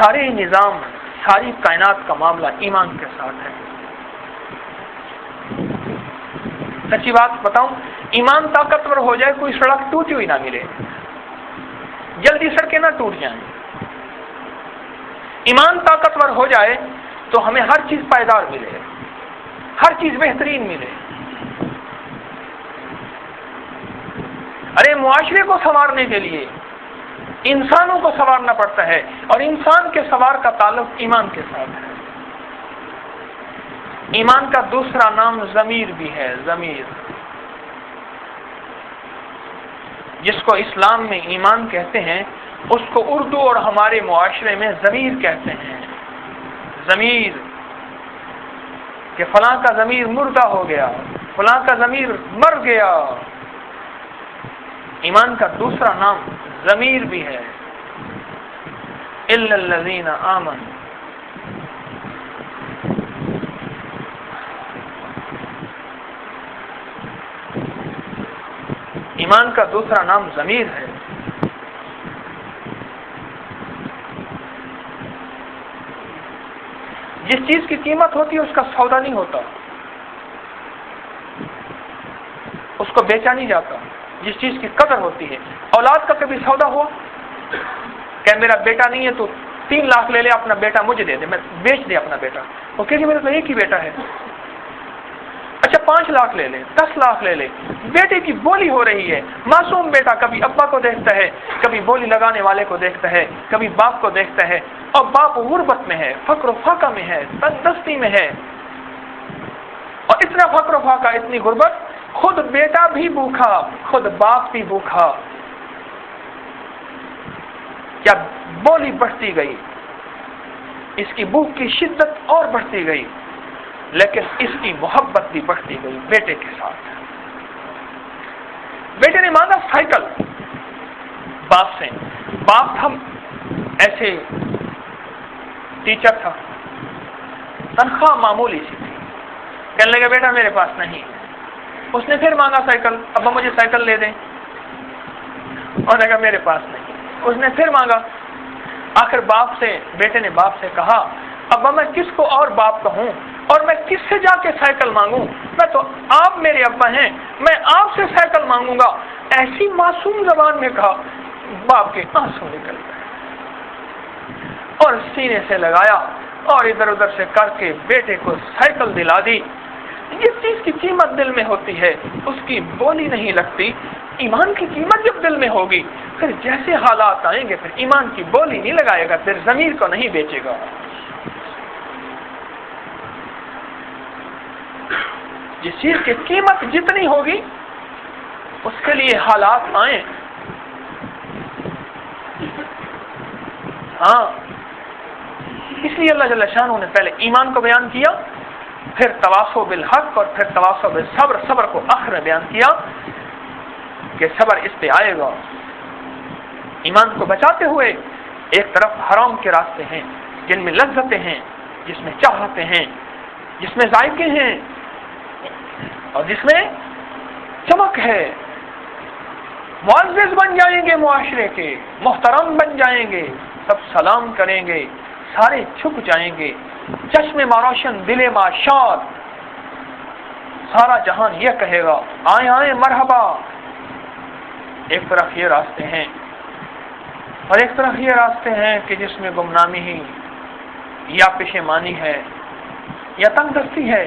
سارے نظام، ساری کائنات کا معاملہ ایمان کے ساتھ ہے۔ سچی بات بتاؤں، ایمان طاقتور ہو جائے کوئی سڑک ٹوٹی ہوئی نہ ملے، جلدی سڑکیں نہ ٹوٹ جائیں۔ ایمان طاقتور ہو جائے تو ہمیں ہر چیز پائیدار ملے، ہر چیز بہترین ملے۔ ارے معاشرے کو سنوارنے کے لیے انسانوں کو سنوارنا پڑتا ہے، اور انسان کے سنوار کا تعلق ایمان کے ساتھ ہے۔ ایمان کا دوسرا نام ضمیر بھی ہے، ضمیر، جس کو اسلام میں ایمان کہتے ہیں اس کو اردو اور ہمارے معاشرے میں ضمیر کہتے ہیں۔ ضمیر، کہ فلاں کا ضمیر مردہ ہو گیا، فلاں کا ضمیر مر گیا۔ ایمان کا دوسرا نام ضمیر بھی ہے، الا الذین آمنوا۔ ایمان کا دوسرا نام ضمیر ہے۔ جس چیز کی قیمت ہوتی ہے اس کا سودا نہیں ہوتا، اس کو بیچا نہیں جاتا۔ جس چیز کی قدر ہوتی ہے، اولاد کا کبھی سودا ہوا کہ میرا بیٹا نہیں ہے تو 3 لاکھ لے لے، اپنا بیٹا مجھے دے دے، میں بیچ دے اپنا بیٹا، وہ کہ میرا تو ایک ہی بیٹا ہے۔ اچھا 5 لاکھ لے لے، 10 لاکھ لے لے، بیٹے کی بولی ہو رہی ہے، معصوم بیٹا کبھی ابا کو دیکھتا ہے، کبھی بولی لگانے والے کو دیکھتا ہے، کبھی باپ کو دیکھتا ہے، اور باپ غربت میں ہے، فقر و فاقہ میں ہے، تنگ دستی میں ہے، اور اتنا فقر و فاقہ، اتنی غربت، خود بیٹا بھی بھوکھا، خود باپ بھی بھوکھا۔ کیا بولی بڑھتی گئی، اس کی بھوک کی شدت اور بڑھتی گئی، لیکن اس کی محبت بھی بڑھتی گئی بیٹے کے ساتھ۔ بیٹے نے مانگا سائیکل باپ سے، باپ تھا ایسے ٹیچر تھا، تنخواہ معمولی سی تھی، کہنے لگا بیٹا میرے پاس نہیں۔ اس نے پھر مانگا سائیکل، ابا مجھے سائیکل لے دیں، اور نے کہا میرے پاس نہیں۔ اس نے پھر مانگا، آخر بیٹے نے باپ سے کہا ابا میں کس کو اور باپ کہوں، اور میں کس سے جا کے سائیکل مانگوں، میں تو آپ میرے ابا ہیں، میں آپ سے سائیکل مانگوں گا۔ ایسی معصوم زبان میں کہا، باپ کے آنسو نکل گئے، اور سینے سے لگایا اور ادھر ادھر سے کر کے بیٹے کو سائیکل دلا دی۔ جس چیز کی قیمت دل میں ہوتی ہے اس کی بولی نہیں لگتی۔ ایمان کی قیمت جب دل میں ہوگی پھر جیسے حالات آئیں گے پھر ایمان کی بولی نہیں لگائے گا، پھر ضمیر کو نہیں بیچے گا۔ جس چیز کی قیمت جتنی ہوگی اس کے لیے حالات آئیں، ہاں، اس لیے اللہ جل شانہ نے پہلے ایمان کو بیان کیا، پھر تواصو بالحق اور پھر تواصو بالصبر، صبر کو آخر میں بیان کیا کہ صبر اس پہ آئے گا۔ ایمان کو بچاتے ہوئے ایک طرف حرام کے راستے ہیں جن میں لذتیں ہیں، جس میں چاہتے ہیں، جس میں ذائقے ہیں، اور جس میں چمک ہے، معزز بن جائیں گے، معاشرے کے محترم بن جائیں گے، سب سلام کریں گے، سارے چھپ جائیں گے، چشم روشن دل ما شاد، سارا جہان یہ کہے گا آئیں آئیں مرحبا۔ ایک طرف یہ راستے ہیں اور ایک طرف یہ راستے ہیں کہ جس میں گمنامی ہی یا پشیمانی ہے، یا تنگ دستی ہے،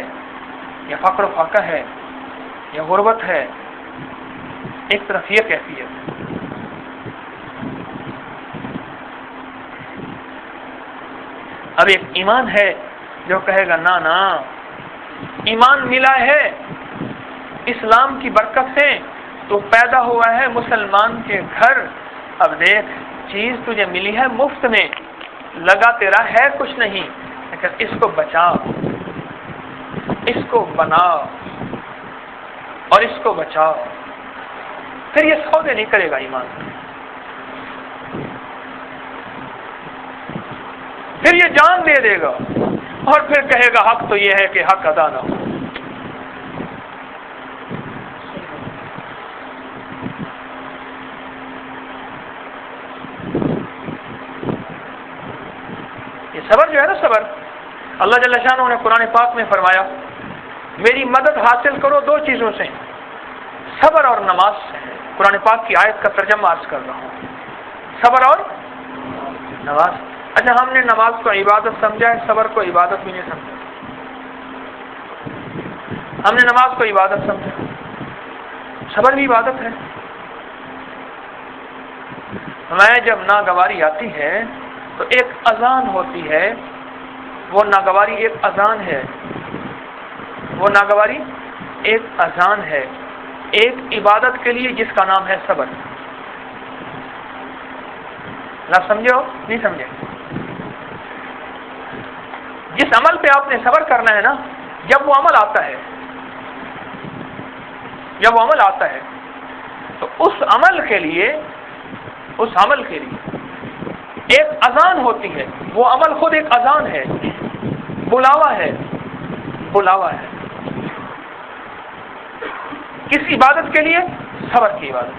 یا فقر و فاقہ ہے، یا غربت ہے۔ ایک طرف یہ کیفیت ہے۔ اب ایک ایمان ہے جو کہے گا نا نا، ایمان ملا ہے اسلام کی برکت سے، تو پیدا ہوا ہے مسلمان کے گھر، اب دیکھ چیز تجھے ملی ہے مفت میں، لگا تیرا ہے کچھ نہیں، لیکن اس کو بچا، اس کو بنا اور اس کو بچا، پھر یہ سودے نہیں کرے گا ایمان، پھر یہ جان دے دے گا، اور پھر کہے گا حق تو یہ ہے کہ حق ادا نہ ہو۔ صبر جو ہے نا، صبر، اللہ جل شانہ نے قرآن پاک میں فرمایا میری مدد حاصل کرو دو چیزوں سے، صبر اور نماز سے۔ قرآن پاک کی آیت کا ترجمہ عرض کر رہا ہوں، صبر اور نماز۔ اچھا، ہم نے نماز کو عبادت سمجھا ہے، صبر کو عبادت بھی نہیں سمجھا۔ ہم نے نماز کو عبادت سمجھا، صبر بھی عبادت ہے۔ ہمیں جب ناگواری آتی ہے تو ایک اذان ہوتی ہے، وہ ناگواری ایک اذان ہے، وہ ناگواری ایک اذان ہے ایک عبادت کے لیے جس کا نام ہے صبر۔ نہ سمجھے ہو؟ نہیں سمجھے؟ جس عمل پہ آپ نے صبر کرنا ہے نا، جب وہ عمل آتا ہے، جب وہ عمل آتا ہے تو اس عمل کے لیے ایک اذان ہوتی ہے، وہ عمل خود ایک اذان ہے، بلاوا ہے، بلاوا ہے کس عبادت کے لیے؟ صبر کی عبادت۔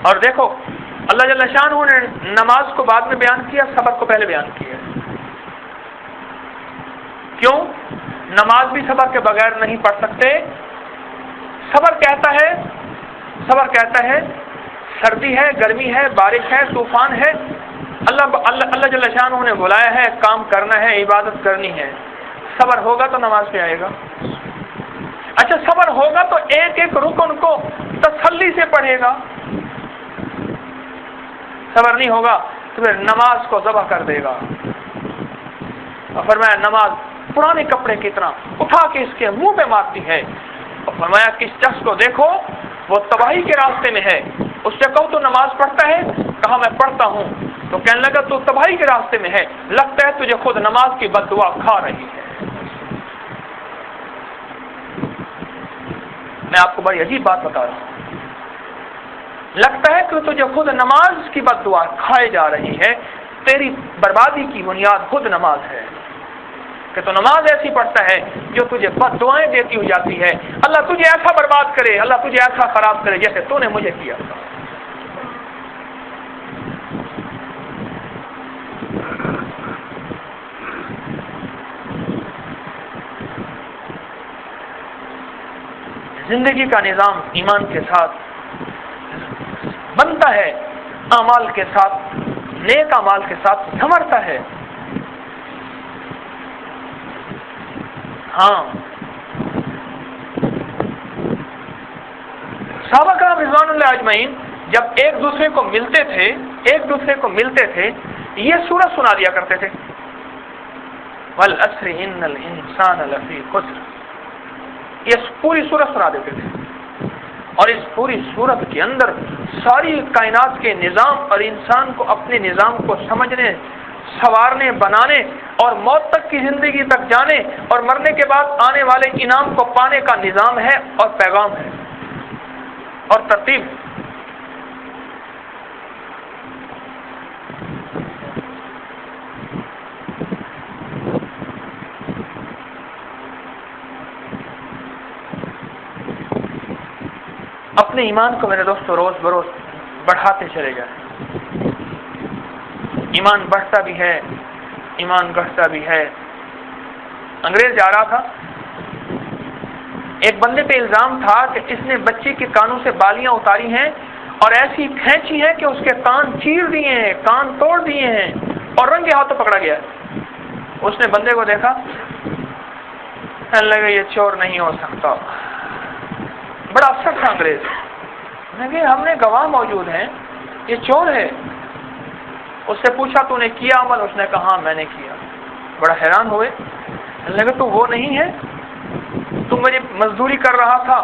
اور دیکھو اللہ جل شانہ نے نماز کو بعد میں بیان کیا، صبر کو پہلے بیان کیا۔ کیوں؟ نماز بھی صبر کے بغیر نہیں پڑھ سکتے۔ صبر کہتا ہے سردی ہے، گرمی ہے، بارش ہے، طوفان ہے، اللہ جل شانہ نے بلایا ہے، کام کرنا ہے، عبادت کرنی ہے۔ صبر ہوگا تو نماز پہ آئے گا۔ اچھا، صبر ہوگا تو ایک ایک رکن کو تسلی سے پڑھے گا۔ صبر نہیں ہوگا تو پھر نماز کو ذبح کر دے گا۔ اور فرمایا نماز پرانے کپڑے کی طرح اٹھا کے اس کے منہ پہ مارتی ہے۔ اور فرمایا کس شخص کو دیکھو وہ تباہی کے راستے میں ہے، اس سے کہو تو نماز پڑھتا ہے؟ کہا میں پڑھتا ہوں۔ تو کہنے لگا تو تباہی کے راستے میں ہے، لگتا ہے تجھے خود نماز کی بد دعا کھا رہی ہے۔ میں آپ کو بڑی عجیب بات بتا رہا ہوں، لگتا ہے کہ تجھے خود نماز کی بد دعا کھائے جا رہی ہے، تیری بربادی کی بنیاد خود نماز ہے کہ تو نماز ایسی پڑھتا ہے جو تجھے بد دعائیں دیتی ہو جاتی ہے۔ اللہ تجھے ایسا برباد کرے، اللہ تجھے ایسا خراب کرے جیسے تو نے مجھے کیا تھا۔ زندگی کا نظام ایمان کے ساتھ بنتا ہے، اعمال کے ساتھ، نیک اعمال کے ساتھ سنورتا ہے۔ ہاں، صحابہ کرام رضوان اللہ اجمعین جب ایک دوسرے کو ملتے تھے یہ سورت سنا دیا کرتے تھے، والعصر ان الانسان لفی خسر، یہ پوری سورت سنا دیتے تھے۔ اور اس پوری سورت کے اندر ساری کائنات کے نظام اور انسان کو اپنے نظام کو سمجھنے، سنوارنے، بنانے اور موت تک کی زندگی تک جانے اور مرنے کے بعد آنے والے انعام کو پانے کا نظام ہے اور پیغام ہے اور ترتیب۔ اپنے ایمان کو میرے دوستو روز بروز بڑھاتے چلے جائیں۔ ایمان بڑھتا بھی ہے، ایمان گھٹتا بھی ہے۔ انگریز جا رہا تھا، ایک بندے پہ الزام تھا کہ اس نے بچے کے کانوں سے بالیاں اتاری ہیں اور ایسی کھینچی ہیں کہ اس کے کان چیر دیے ہیں، کان توڑ دیے ہیں، اور رنگے ہاتھوں پکڑا گیا۔ اس نے بندے کو دیکھا، کہنے لگا یہ چور نہیں ہو سکتا۔ بڑا افسر تھا انگریز، ہم نے گواہ موجود ہیں، یہ چور ہے۔ اس سے پوچھا تو نے کیا عمل؟ اس نے کہا میں نے کیا۔ بڑا حیران ہوئے، کہنے لگا تو وہ نہیں ہے، تم مجھے مزدوری کر رہا تھا،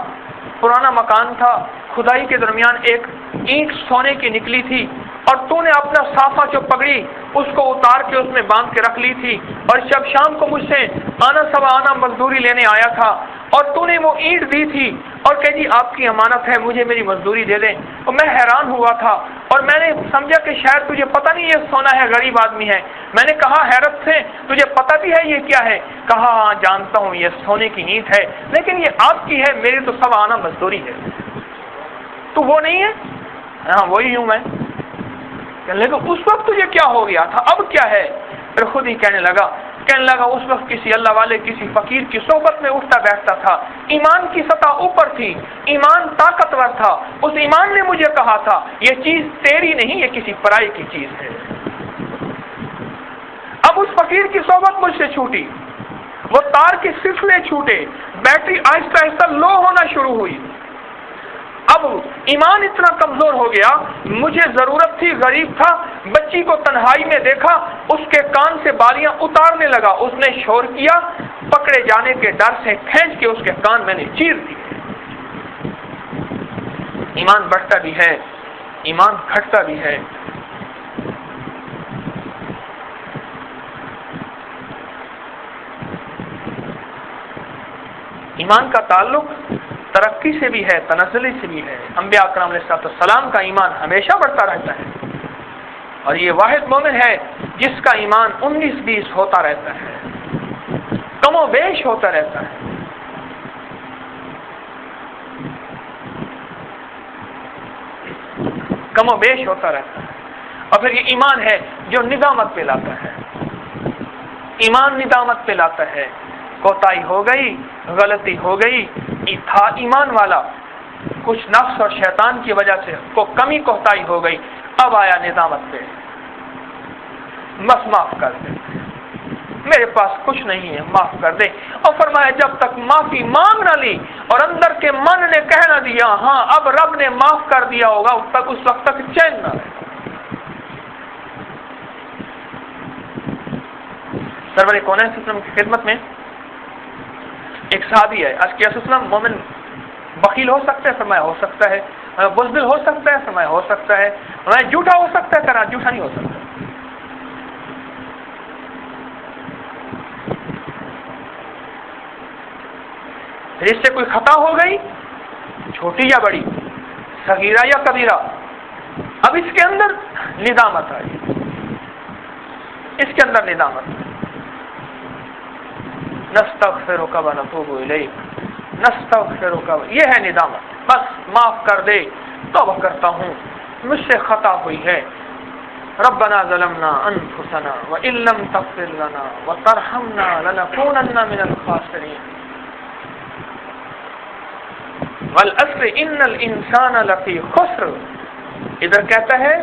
پرانا مکان تھا، کھدائی کے درمیان ایک اینٹ سونے کی نکلی تھی اور تو نے اپنا صافہ جو پگڑی اس کو اتار کے اس میں باندھ کے رکھ لی تھی، اور جب شام کو مجھ سے آنا سوا آنا مزدوری لینے آیا تھا اور تو نے وہ اینٹ دی تھی اور کہ جی آپ کی امانت ہے، مجھے میری مزدوری دے دیں۔ اور میں حیران ہوا تھا اور میں نے سمجھا کہ شاید تجھے پتہ نہیں یہ سونا ہے، غریب آدمی ہے۔ میں نے کہا حیرت سے تجھے پتہ بھی ہے یہ کیا ہے؟ کہا ہاں جانتا ہوں، یہ سونے کی اینٹ ہے، لیکن یہ آپ کی ہے، میری تو سوا آنا مزدوری ہے۔ تو وہ نہیں ہے؟ ہاں وہی ہوں میں۔ کہنے لگا اس وقت تجھے کیا ہو گیا تھا، اب کیا ہے؟ پھر خود ہی کہنے لگا اس وقت کسی اللہ والے کسی فقیر کی صحبت میں اٹھتا بیٹھتا تھا، ایمان کی سطح اوپر تھی، ایمان طاقتور تھا، اس ایمان نے مجھے کہا تھا یہ چیز تیری نہیں، یہ کسی پرائی کی چیز ہے۔ اب اس فقیر کی صحبت مجھ سے چھوٹی، وہ تار کے سلسلے چھوٹے، بیٹری آہستہ آہستہ لو ہونا شروع ہوئی، اب ایمان اتنا کمزور ہو گیا، مجھے ضرورت تھی، غریب تھا، بچی کو تنہائی میں دیکھا، اس کے کان سے بالیاں اتارنے لگا، اس نے شور کیا، پکڑے جانے کے ڈر سے کھینچ کے اس کے کان میں نے چیر دی۔ ایمان بڑھتا بھی ہے، ایمان گھٹتا بھی ہے۔ ایمان کا تعلق ترقی سے بھی ہے، تنزلی سے بھی ہے۔ انبیاء اکرام علیہ السلام کا ایمان ہمیشہ بڑھتا رہتا ہے، اور یہ واحد مومن ہے جس کا ایمان 19-20 ہوتا رہتا ہے، کم و بیش ہوتا رہتا ہے۔ کم و بیش ہوتا رہتا ہے۔ اور پھر یہ ایمان ہے جو ندامت پہ لاتا ہے، ایمان ندامت پہ لاتا ہے، کوتاہی ہو گئی، غلطی ہو گئی، تھا ایمان والا، کچھ نفس اور شیطان کی وجہ سے کو کمی کوتاہی ہو گئی، اب آیا ندامت پہ، بس معاف کر دے، میرے پاس کچھ نہیں ہے، معاف کر دے۔ اور فرمایا جب تک معافی مانگ نہ لی اور اندر کے من نے کہہ نہ دیا ہاں اب رب نے معاف کر دیا ہوگا، اس وقت تک چین نہ رہے۔ سرور کونین صلی اللہ علیہ وسلم کی خدمت میں ایک صحابی ہے، عرض کیا رسول اللہ مومن بخیل ہو سکتا ہے؟ فرمایا ہو سکتا ہے۔ بزدل ہو سکتا ہے؟ فرمایا ہو سکتا ہے۔ فرمایا جھوٹا ہو سکتا ہے؟ کرا جھوٹا نہیں ہو سکتا۔ پھر اس سے کوئی خطا ہو گئی، چھوٹی یا بڑی، صغیرہ یا کبیرہ، اب اس کے اندر ندامت آئی، اس کے اندر ندامت آئی، نستغفرک ونتوب الیک، نستغفرک، یہ ہے ندامت، بس معاف کر دے، توبہ کرتا ہوں، مجھ سے خطا ہوئی ہے، ربنا ظلمنا انفسنا وان لم تغفر لنا وترحمنا لنكونن من الخاسرین والعصر ان الانسان لفی خسر، ادھر کہتا ہے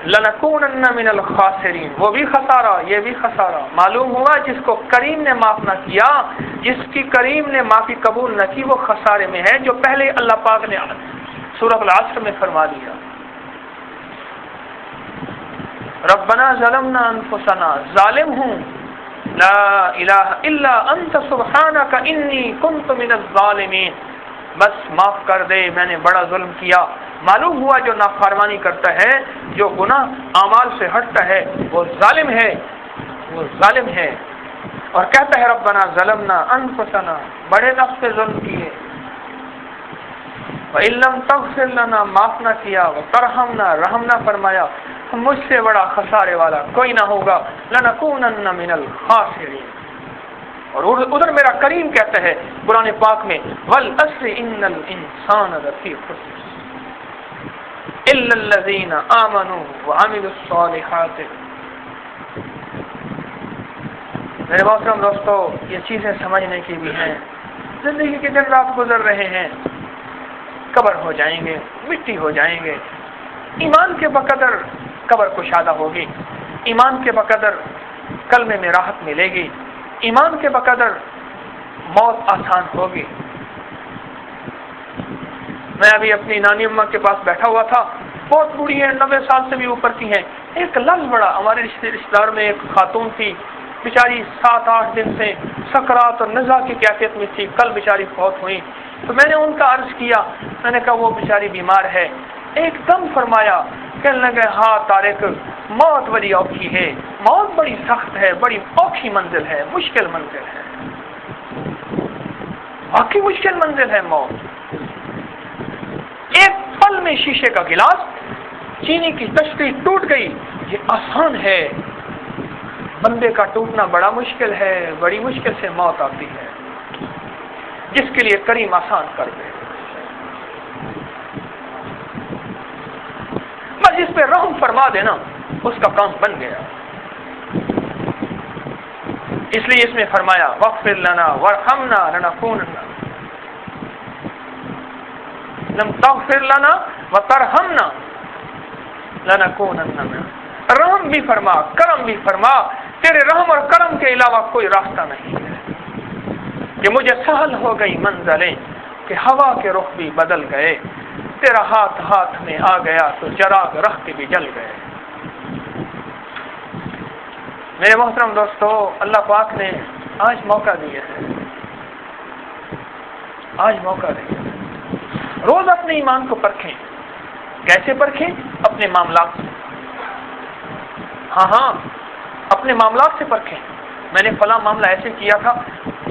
لنکونن من الخاسرین، وہ بھی خسارہ یہ بھی خسارہ۔ معلوم ہوا جس کو کریم نے معاف نہ کیا، جس کی کریم نے معافی قبول نہ کی، وہ خسارے میں ہے، جو پہلے اللہ پاک نے سورۃ العصر میں فرما دیا۔ ربنا ظلمنا انفسنا، ظالم ہوں، لا الہ الا انت سبحانک انی کنت من الظالمین، بس معاف کر دے، میں نے بڑا ظلم کیا۔ معلوم ہوا جو نافرمانی کرتا ہے، جو گناہ اعمال سے ہٹتا ہے، وہ ظالم ہے، وہ ظالم ہے۔ اور کہتا ہے ربنا ظلمنا انفسنا، بڑے نفس سے ظلم کیے، وَإِن لَّمْ تَغْفِرْ لَنَا، معاف نہ کیا، وَتَرْحَمْنَا، رحم نہ فرمایا، مجھ سے بڑا خسارے والا کوئی نہ ہوگا، لَنَكُونَنَّ مِنَ الْخَاسِرِينَ۔ اور ادھر میرا کریم کہتا ہے قرآن پاک میں وَالْعَصْرِ إِنَّ الْإِنسَانَ لَفِي خُسْرٍ إِلَّا الَّذِينَ آمَنُوا وَعَمِلُوا الصَّالِحَاتِ۔ میرے محترم دوستو، یہ چیزیں سمجھنے کی بھی ہیں۔ زندگی کے دن رات گزر رہے ہیں، قبر ہو جائیں گے، مٹی ہو جائیں گے، ایمان کے بقدر قبر کشادہ ہوگی، ایمان کے بقدر کلمے میں راحت ملے گی، ایمان کے بقدر موت آسان ہوگی۔ میں ابھی اپنی نانی اماں کے پاس بیٹھا ہوا تھا، بہت بوڑھی ہیں، 90 سال سے بھی اوپر کی ہیں۔ ایک لفظ بڑا، ہمارے رشتے دار میں ایک خاتون تھی، بیچاری 7-8 دن سے سکرات اور نزا کی کیفیت میں تھی، کل بیچاری فوت ہوئی۔ تو میں نے ان کا عرض کیا، میں نے کہا وہ بیچاری بیمار ہے، ایک دم فرمایا، کہنے لگے ہاں طارق، موت بڑی اوکھی ہے، موت بڑی سخت ہے، بڑی اوکھی منزل ہے، مشکل منزل ہے، واقعی مشکل منزل ہے موت۔ ایک پل میں شیشے کا گلاس، چینی کی تشتری ٹوٹ گئی، یہ آسان ہے، بندے کا ٹوٹنا بڑا مشکل ہے، بڑی مشکل سے موت آتی ہے، جس کے لیے کریم آسان کر دے۔ اور جس پہ رحم فرما دینا اس کا کام بن گیا. اس لیے اس میں فرمایا واغفر لنا وارحمنا لنکونن لم تغفر لنا وترحمنا لنکونن من. رحم بھی فرما، کرم بھی فرما، تیرے رحم اور کرم کے علاوہ کوئی راستہ نہیں ہے کہ مجھے سہل ہو گئی منزلیں کہ ہوا کے رخ بھی بدل گئے، تیرا ہاتھ ہاتھ میں آ گیا تو چراغ رہ کے بھی جل گئے. میرے محترم دوستو، اللہ پاک نے آج موقع دیا ہے، آج موقع دیا ہے. روز اپنے ایمان کو پرکھیں. کیسے پرکھیں؟ اپنے معاملات سے. ہاں اپنے معاملات سے پرکھیں. میں نے فلاں معاملہ ایسے کیا تھا،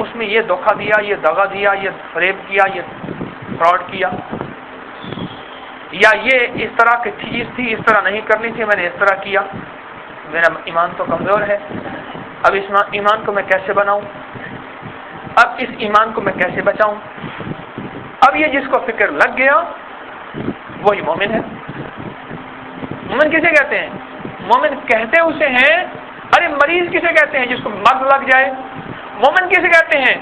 اس میں یہ دھوکہ دیا، یہ دغا دیا، یہ فریب کیا، یہ فراڈ کیا، یا یہ اس طرح کی چیز تھی، اس طرح نہیں کرنی تھی، میں نے اس طرح کیا. میرا ایمان تو کمزور ہے. اب اس ایمان کو میں کیسے بناؤں؟ اب اس ایمان کو میں کیسے بچاؤں؟ اب یہ جس کو فکر لگ گیا وہی مومن ہے. مومن کسے کہتے ہیں؟ مومن کہتے اسے ہیں، ارے مریض کسے کہتے ہیں؟ جس کو مرض لگ جائے. مومن کسے کہتے ہیں؟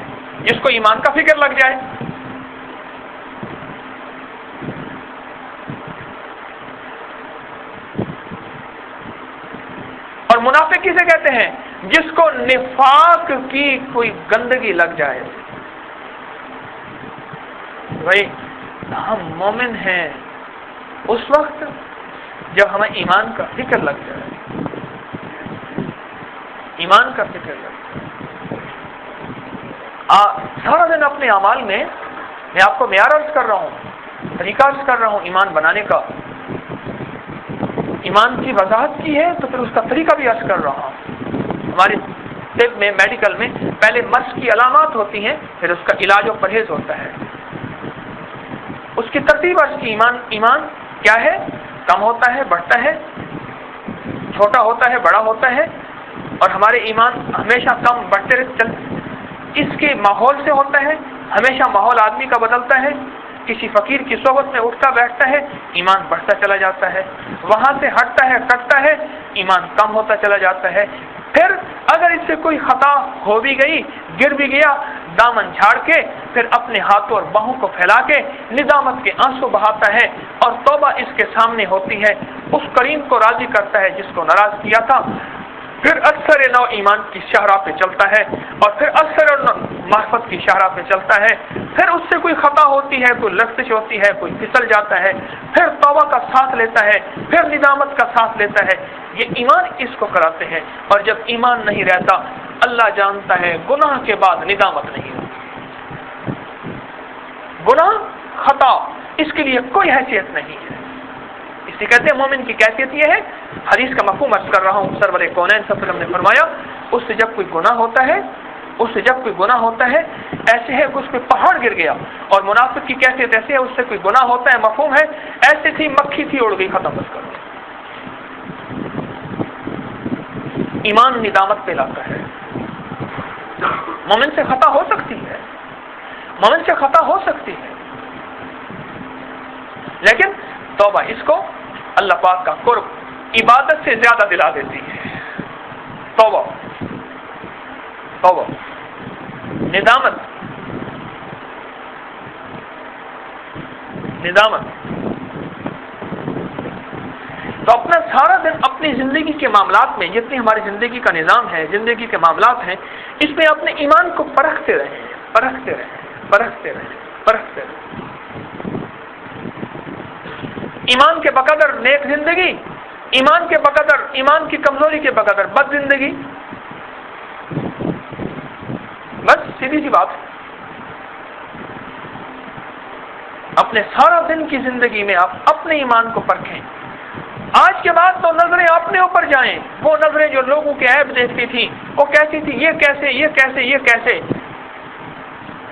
جس کو ایمان کا فکر لگ جائے. اور منافق کسے کہتے ہیں؟ جس کو نفاق کی کوئی گندگی لگ جائے. بھائی ہم مومن ہیں اس وقت جب ہمیں ایمان کا فکر لگ جائے. ایمان کا فکر لگ جائے. سارا دن اپنے اعمال میں آپ کو معیار عرض کر رہا ہوں، طریقہ عرض کر رہا ہوں ایمان بنانے کا. ایمان کی وضاحت کی ہے تو پھر اس کا طریقہ بھی عرض کر رہا ہوں. ہمارے طب میں، میڈیکل میں پہلے مرض کی علامات ہوتی ہیں، پھر اس کا علاج و پرہیز ہوتا ہے. اس کی ترتیب عرض کی. ایمان کیا ہے؟ کم ہوتا ہے، بڑھتا ہے، چھوٹا ہوتا ہے، بڑا ہوتا ہے. اور ہمارے ایمان ہمیشہ کم بڑھتے رہتے. اس کے ماحول سے ہوتا ہے، ہمیشہ ماحول آدمی کا بدلتا ہے. کسی فقیر کی صحبت میں اٹھتا بیٹھتا ہے، ایمان بڑھتا چلا جاتا ہے. وہاں سے ہٹتا ہے، کٹتا ہے، ایمان کم ہوتا چلا جاتا ہے. پھر اگر اس سے کوئی خطا ہو بھی گئی، گر بھی گیا، دامن جھاڑ کے پھر اپنے ہاتھوں اور باہوں کو پھیلا کے ندامت کے آنسو بہاتا ہے اور توبہ اس کے سامنے ہوتی ہے. اس کریم کو راضی کرتا ہے جس کو ناراض کیا تھا. پھر اکثر نو ایمان کی شاہراہ پہ چلتا ہے اور پھر اکثر معرفت کی شاہراہ پہ چلتا ہے. پھر اس سے کوئی خطا ہوتی ہے، کوئی لغزش ہوتی ہے، کوئی پھسل جاتا ہے، پھر توبہ کا ساتھ لیتا ہے، پھر ندامت کا ساتھ لیتا ہے. یہ ایمان اس کو کراتے ہیں. اور جب ایمان نہیں رہتا، اللہ جانتا ہے گناہ کے بعد ندامت نہیں ہوتی. گناہ، خطا، اس کے لیے کوئی حیثیت نہیں ہے. اسی کہتے ہیں مومن کی کیفیت یہ ہے. حدیث کا مفہوم عرض کر رہا ہوں. سرور کونین صلی اللہ علیہ وسلم نے فرمایا، اس سے جب کوئی گناہ ہوتا ہے، اس سے جب کوئی گناہ ہوتا ہے ایسے ہے کہ اس پہ پہاڑ گر گیا. اور منافق کی کیفیت ایسے ہے، اس سے کوئی گناہ ہوتا ہے، مفہوم ہے ایسے تھی مکھی تھی اڑ گئی، ختم بس کر. ایمان ندامت پہ لاتا ہے. مومن سے خطا ہو سکتی ہے، مومن سے خطا ہو سکتی ہے، لیکن توبہ اس کو اللہ پاک کا قرب عبادت سے زیادہ دلا دیتی ہے. توبہ، توبہ، ندامت، ندامت. تو اپنا سارا دن اپنی زندگی کے معاملات میں، جتنی ہماری زندگی کا نظام ہے، زندگی کے معاملات ہیں، اس میں اپنے ایمان کو پرکھتے رہیں، پرکھتے رہیں، پرکھتے رہیں، پرکھتے رہیں. ایمان کے بقدر نیک زندگی، ایمان کے بقدر، ایمان کی کمزوری کے بقدر بد زندگی. بس سیدھی سی بات. اپنے سارا دن کی زندگی میں آپ اپنے ایمان کو پرکھیں. آج کے بعد تو نظریں اپنے اوپر جائیں. وہ نظریں جو لوگوں کے عیب دیکھتی تھی، وہ کہتی تھی یہ کیسے، یہ کیسے، یہ کیسے.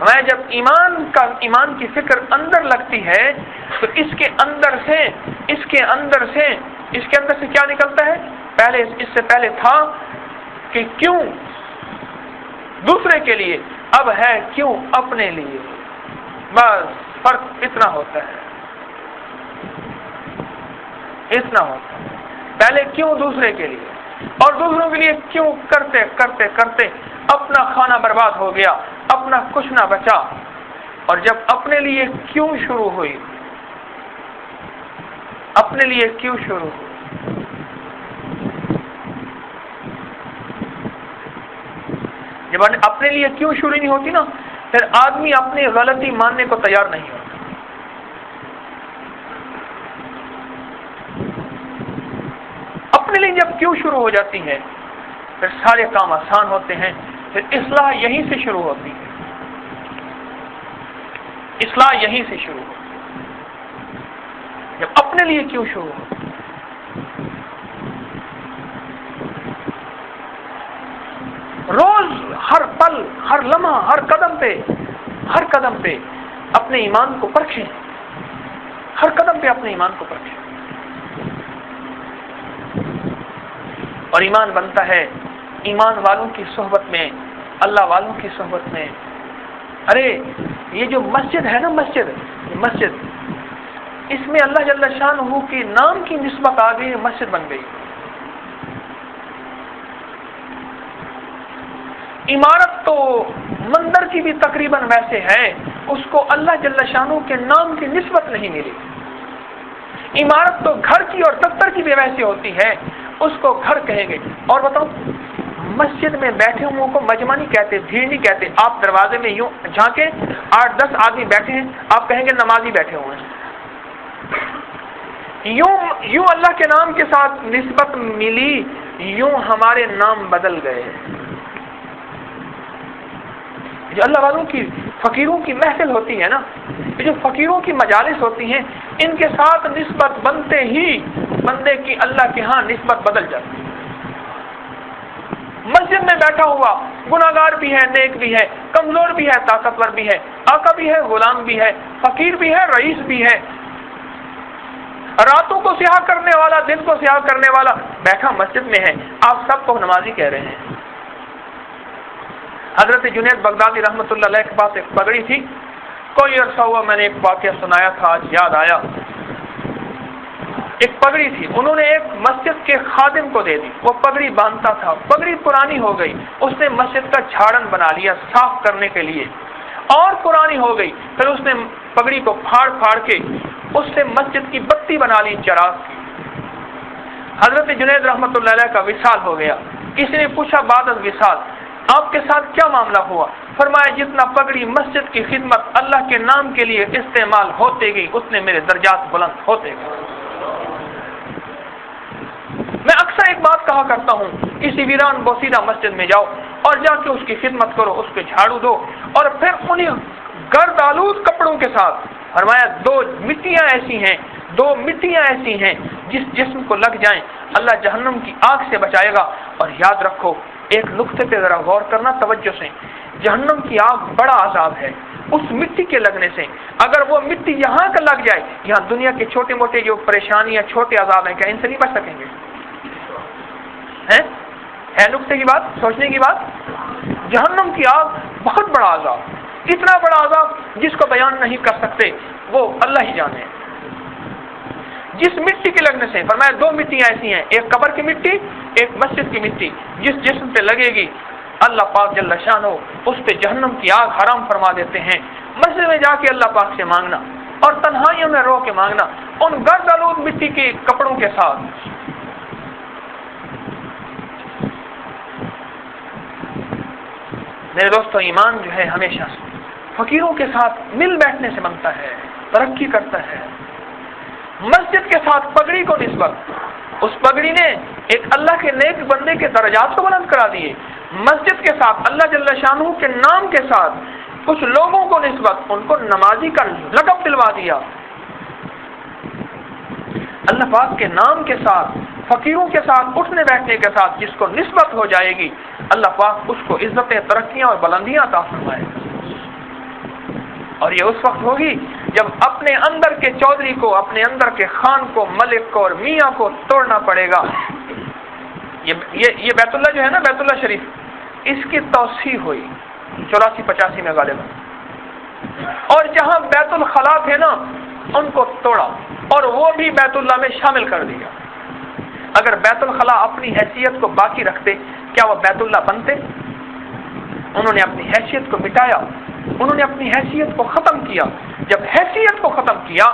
ہمیں جب ایمان کی فکر اندر لگتی ہے تو اس کے اندر سے کیا نکلتا ہے؟ پہلے اس سے پہلے تھا کہ کیوں دوسرے کے لیے، اب ہے کیوں اپنے لیے. بس فرق اتنا ہوتا ہے. اتنا ہوتا ہے. پہلے کیوں دوسرے کے لیے اور دوسروں کے لیے کیوں کرتے کرتے کرتے اپنا کھانا برباد ہو گیا, اپنا کچھ نہ بچا. اور جب اپنے لیے کیوں شروع ہوئی, اپنے لیے کیوں شروع ہوئی, جب اپنے لیے کیوں شروع نہیں ہوتی نا, پھر آدمی اپنی غلطی ماننے کو تیار نہیں ہوتا. اپنے لیے جب کیوں شروع ہو جاتی ہے پھر سارے کام آسان ہوتے ہیں. پھر اصلاح یہیں سے شروع ہوتی ہے, اصلاح یہیں سے شروع ہوتی ہے جب اپنے لیے کیوں شروع ہوتی ہے. روز ہر پل, ہر لمحہ, ہر قدم پہ اپنے ایمان کو پرکھیں, ہر قدم پہ اپنے ایمان کو پرکھیں. اور ایمان بنتا ہے ایمان والوں کی صحبت میں, اللہ والوں کی صحبت میں. ارے یہ جو مسجد ہے نا, مسجد اس میں اللہ جل شانہ کی نام کی نسبت آ گئی, مسجد بن گئی. عمارت تو مندر کی بھی تقریباً ویسے ہے, اس کو اللہ جل شانہ کے نام کی نسبت نہیں ملی. عمارت تو گھر کی اور دفتر کی بھی ویسے ہوتی ہے, اس کو گھر کہیں گے. اور بتاؤ, مسجد میں بیٹھے ہوں کو مجمع نہیں کہتے, بھیڑ نہیں کہتے. آپ دروازے میں یوں جھانکے 8-10 آدمی بیٹھے ہیں, آپ کہیں گے نمازی بیٹھے ہوئے ہیں. یوں اللہ کے نام کے ساتھ نسبت ملی, یوں ہمارے نام بدل گئے. جو اللہ والوں کی فقیروں کی محفل ہوتی ہے نا, جو فقیروں کی مجالس ہوتی ہیں, ان کے ساتھ نسبت بنتے ہی بندے کی اللہ کے ہاں نسبت بدل جاتی ہے. مسجد میں بیٹھا ہوا گناہگار بھی ہے, نیک بھی ہے, کمزور بھی ہے, طاقتور بھی ہے, آقا بھی ہے, غلام بھی ہے, فقیر بھی ہے, رئیس بھی ہے, راتوں کو سیاہ کرنے والا, دن کو سیاہ کرنے والا بیٹھا مسجد میں ہے. آپ سب کو نمازی کہہ رہے ہیں. حضرت جنید بغدادی رحمۃ اللہ علیہ کے پاس ایک پگڑی تھی. کوئی عرصہ ہوا میں نے ایک واقعہ سنایا تھا, آج یاد آیا. ایک پگڑی تھی, انہوں نے ایک مسجد کے خادم کو دے دی. وہ پگڑی باندھتا تھا, پگڑی پرانی ہو گئی, اس نے مسجد کا جھاڑن بنا لیا صاف کرنے کے لیے, اور پرانی ہو گئی. پھر اس نے پگڑی کو پھاڑ کے اس سے مسجد کی بتی بنا لی, چراغ کی. حضرت جنید رحمۃ اللہ علیہ کا وصال ہو گیا. کسی نے پوچھا بعد از وصال آپ کے ساتھ کیا معاملہ ہوا؟ فرمایا جتنا پگڑی مسجد کی خدمت اللہ کے نام کے لیے استعمال ہوتے گئی, اتنے میرے درجات بلند ہوتے گئے. میں اکثر ایک بات کہا کرتا ہوں, کسی ویران بوسیدہ مسجد میں جاؤ اور جا کے اس کی خدمت کرو, اس کے جھاڑو دو, اور پھر انہیں گرد آلود کپڑوں کے ساتھ. فرمایا دو مٹیاں ایسی ہیں جس جسم کو لگ جائیں اللہ جہنم کی آگ سے بچائے گا. اور یاد رکھو, ایک نقطے پہ ذرا غور کرنا توجہ سے, جہنم کی آگ بڑا عذاب ہے اس مٹی کے لگنے سے. اگر وہ مٹی یہاں کا لگ جائے, یہاں دنیا کے چھوٹے موٹے جو پریشانیاں, چھوٹے عذاب ہیں, کیا ان سے نہیں بچ سکیں گے؟ ہے نقطے کی بات, سوچنے کی بات. جہنم کی آگ بہت بڑا عذاب, اتنا بڑا عذاب جس کو بیان نہیں کر سکتے, وہ اللہ ہی جانے. جس مٹی کے لگنے سے, فرمایا دو مٹیاں ایسی ہیں, ایک قبر کی مٹی, ایک مسجد کی مٹی. جس جسم پہ لگے گی اللہ پاک جل شانہ اس پہ جہنم کی آگ حرام فرما دیتے ہیں. مسجد میں جا کے اللہ پاک سے مانگنا اور تنہائیوں میں رو کے مانگنا ان گرد آلود مٹی کے کپڑوں کے ساتھ. میرے دوستو, ایمان جو ہے ہمیشہ فقیروں کے ساتھ مل بیٹھنے سے بنتا ہے, ترقی کرتا ہے. مسجد کے ساتھ پگڑی کو نسبت, اس پگڑی نے ایک اللہ کے نیک بندے کے درجات کو بلند کرا دیے. مسجد کے ساتھ اللہ جل شانہ کے نام کے ساتھ کچھ لوگوں کو نسبت, ان کو نمازی کا لقب دلوا دیا. اللہ پاک کے نام کے ساتھ, فقیروں کے ساتھ اٹھنے بیٹھنے کے ساتھ جس کو نسبت ہو جائے گی, اللہ پاک اس کو عزتیں, ترقیاں اور بلندیاں عطا فرمائے گا. اور یہ اس وقت ہوگی جب اپنے اندر کے چودھری کو, اپنے اندر کے خان کو, ملک کو اور میاں کو توڑنا پڑے گا. یہ بیت اللہ جو ہے نا, بیت اللہ شریف, اس کی توسیع ہوئی 84-85 میں غالباً, اور جہاں بیت الخلا تھے نا ان کو توڑا. اور وہ بھی بیت اللہ میں شامل کر دیا۔ اگر بیت الخلا اپنی حیثیت کو باقی رکھتے کیا وہ بیت اللہ بنتے؟ انہوں نے اپنی حیثیت کو مٹایا، انہوں نے اپنی حیثیت کو ختم کیا۔ جب حیثیت کو ختم کیا،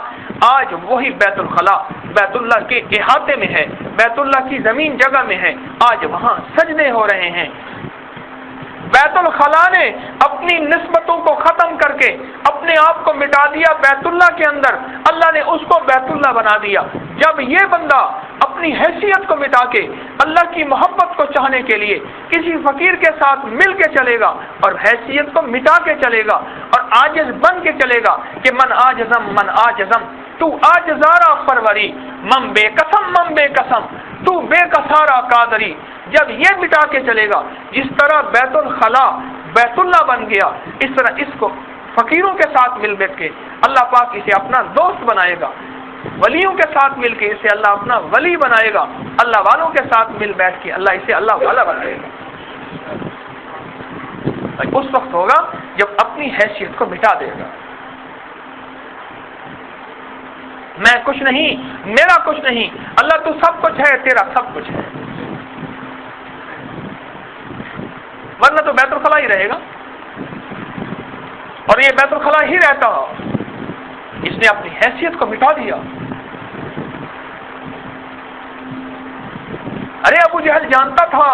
آج وہی بیت الخلا بیت اللہ کے احاطے میں ہے، بیت اللہ کی زمین جگہ میں ہے، آج وہاں سجدے ہو رہے ہیں۔ بیت الخلا نے اپنی نسبتوں کو ختم کر کے اپنے آپ کو مٹا دیا بیت اللہ کے اندر، اللہ نے اس کو بیت اللہ بنا دیا۔ جب یہ بندہ اپنی حیثیت کو مٹا کے اللہ کی محبت کو چاہنے کے لیے کسی فقیر کے ساتھ مل کے چلے گا اور حیثیت کو مٹا کے چلے گا اور عاجز بن کے چلے گا کہ من آجزم تو آجزارا پروری، من بے قسم تو بے کسارا قادری، جب یہ مٹا کے چلے گا، جس طرح بیت الخلا بیت اللہ بن گیا، اس طرح اس کو فقیروں کے ساتھ مل بیٹھ کے اللہ پاک اسے اپنا دوست بنائے گا، ولیوں کے ساتھ مل کے اسے اللہ اپنا ولی بنائے گا، اللہ والوں کے ساتھ مل بیٹھ کے اللہ اسے اللہ والا بنائے گا۔ اس وقت ہوگا جب اپنی حیثیت کو مٹا دے گا، میں کچھ نہیں، میرا کچھ نہیں، اللہ تو سب کچھ ہے، تیرا سب کچھ ہے، ورنہ تو بیت الخلا ہی رہے گا اور یہ بیت الخلا ہی رہتا۔ اس نے اپنی حیثیت کو مٹا دیا۔ ارے ابو جہل جانتا تھا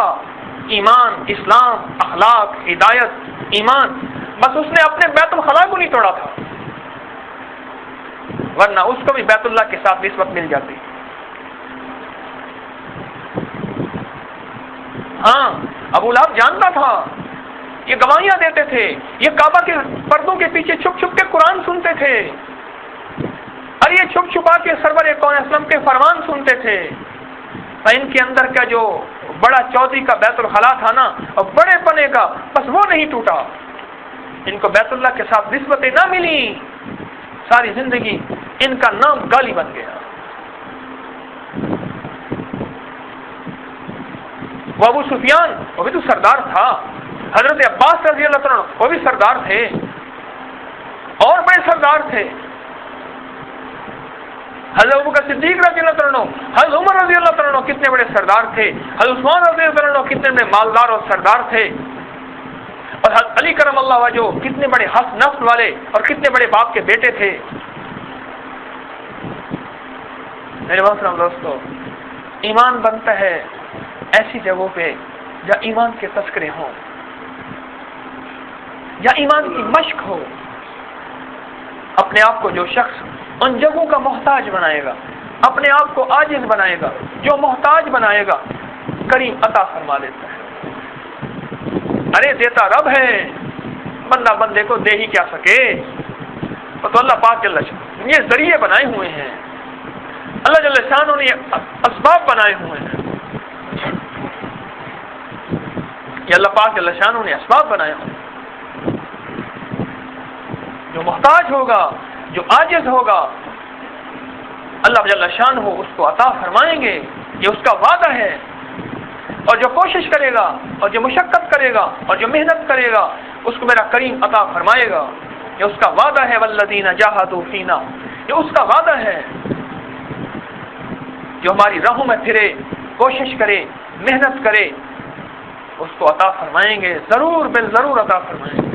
ایمان، اسلام، اخلاق، ہدایت، ایمان، بس اس نے اپنے بیت الخلا کو نہیں توڑا تھا، ورنہ اس کو بھی بیت اللہ کے ساتھ نسبت مل جاتی۔ ہاں، ابو لہب جانتا تھا، یہ گواہیاں دیتے تھے، یہ کعبہ کے پردوں کے پیچھے چھپ چھپ کے قرآن سنتے تھے، اور یہ چھپ چھپا کے سرور کون اسلم کے فرمان سنتے تھے، اور ان کے اندر کا جو بڑا چودھری کا بیت الخلا تھا نا، اور بڑے پنے کا، بس وہ نہیں ٹوٹا، ان کو بیت اللہ کے ساتھ نسبتیں نہ ملی، ساری زندگی ان کا نام گالی بن گیا۔ وہ ابو سفیان، وہ بھی تو سردار تھا، حضرت عباس رضی اللہ عنہ وہ بھی سردار تھے، اور بڑے سردار تھے، حضرت ابوبکر صدیق رضی اللہ عنہ، حضرت عمر رضی اللہ عنہ کتنے بڑے سردار تھے، حضرت عثمان رضی اللہ عنہ کتنے بڑے مالدار اور سردار تھے، اور حضرت علی کرم اللہ وجہ کتنے بڑے حسن نفس والے اور کتنے بڑے باپ کے بیٹے تھے۔ میرے محترم دوستو، ایمان بنتا ہے ایسی جگہوں پہ جہاں ایمان کے تذکرے ہوں، یا ایمان کی مشق ہو۔ اپنے آپ کو جو شخص ان جگہوں کا محتاج بنائے گا، اپنے آپ کو عاجز بنائے گا، جو محتاج بنائے گا، کریم عطا فرما دیتا ہے۔ ارے دیتا رب ہے، بندہ بندے کو دے ہی کیا سکے، وہ تو اللہ پاک جل شانہ یہ ذریعے بنائے ہوئے ہیں، اللہ جل شانہ نے اسباب بنائے ہوئے ہیں، یہ اللہ پاک جل شانہ نے اسباب بنائے ہوئے ہیں۔ جو محتاج ہوگا، جو عاجز ہوگا، اللہ جل شانہ اس کو عطا فرمائیں گے، یہ اس کا وعدہ ہے۔ اور جو کوشش کرے گا اور جو مشقت کرے گا اور جو محنت کرے گا، اس کو میرا کریم عطا فرمائے گا، یہ اس کا وعدہ ہے۔ والذین جاہدوا فینا، یہ اس کا وعدہ ہے۔ جو ہماری راہوں میں پھرے، کوشش کرے، محنت کرے، اس کو عطا فرمائیں گے، ضرور بالضرور عطا فرمائیں گے۔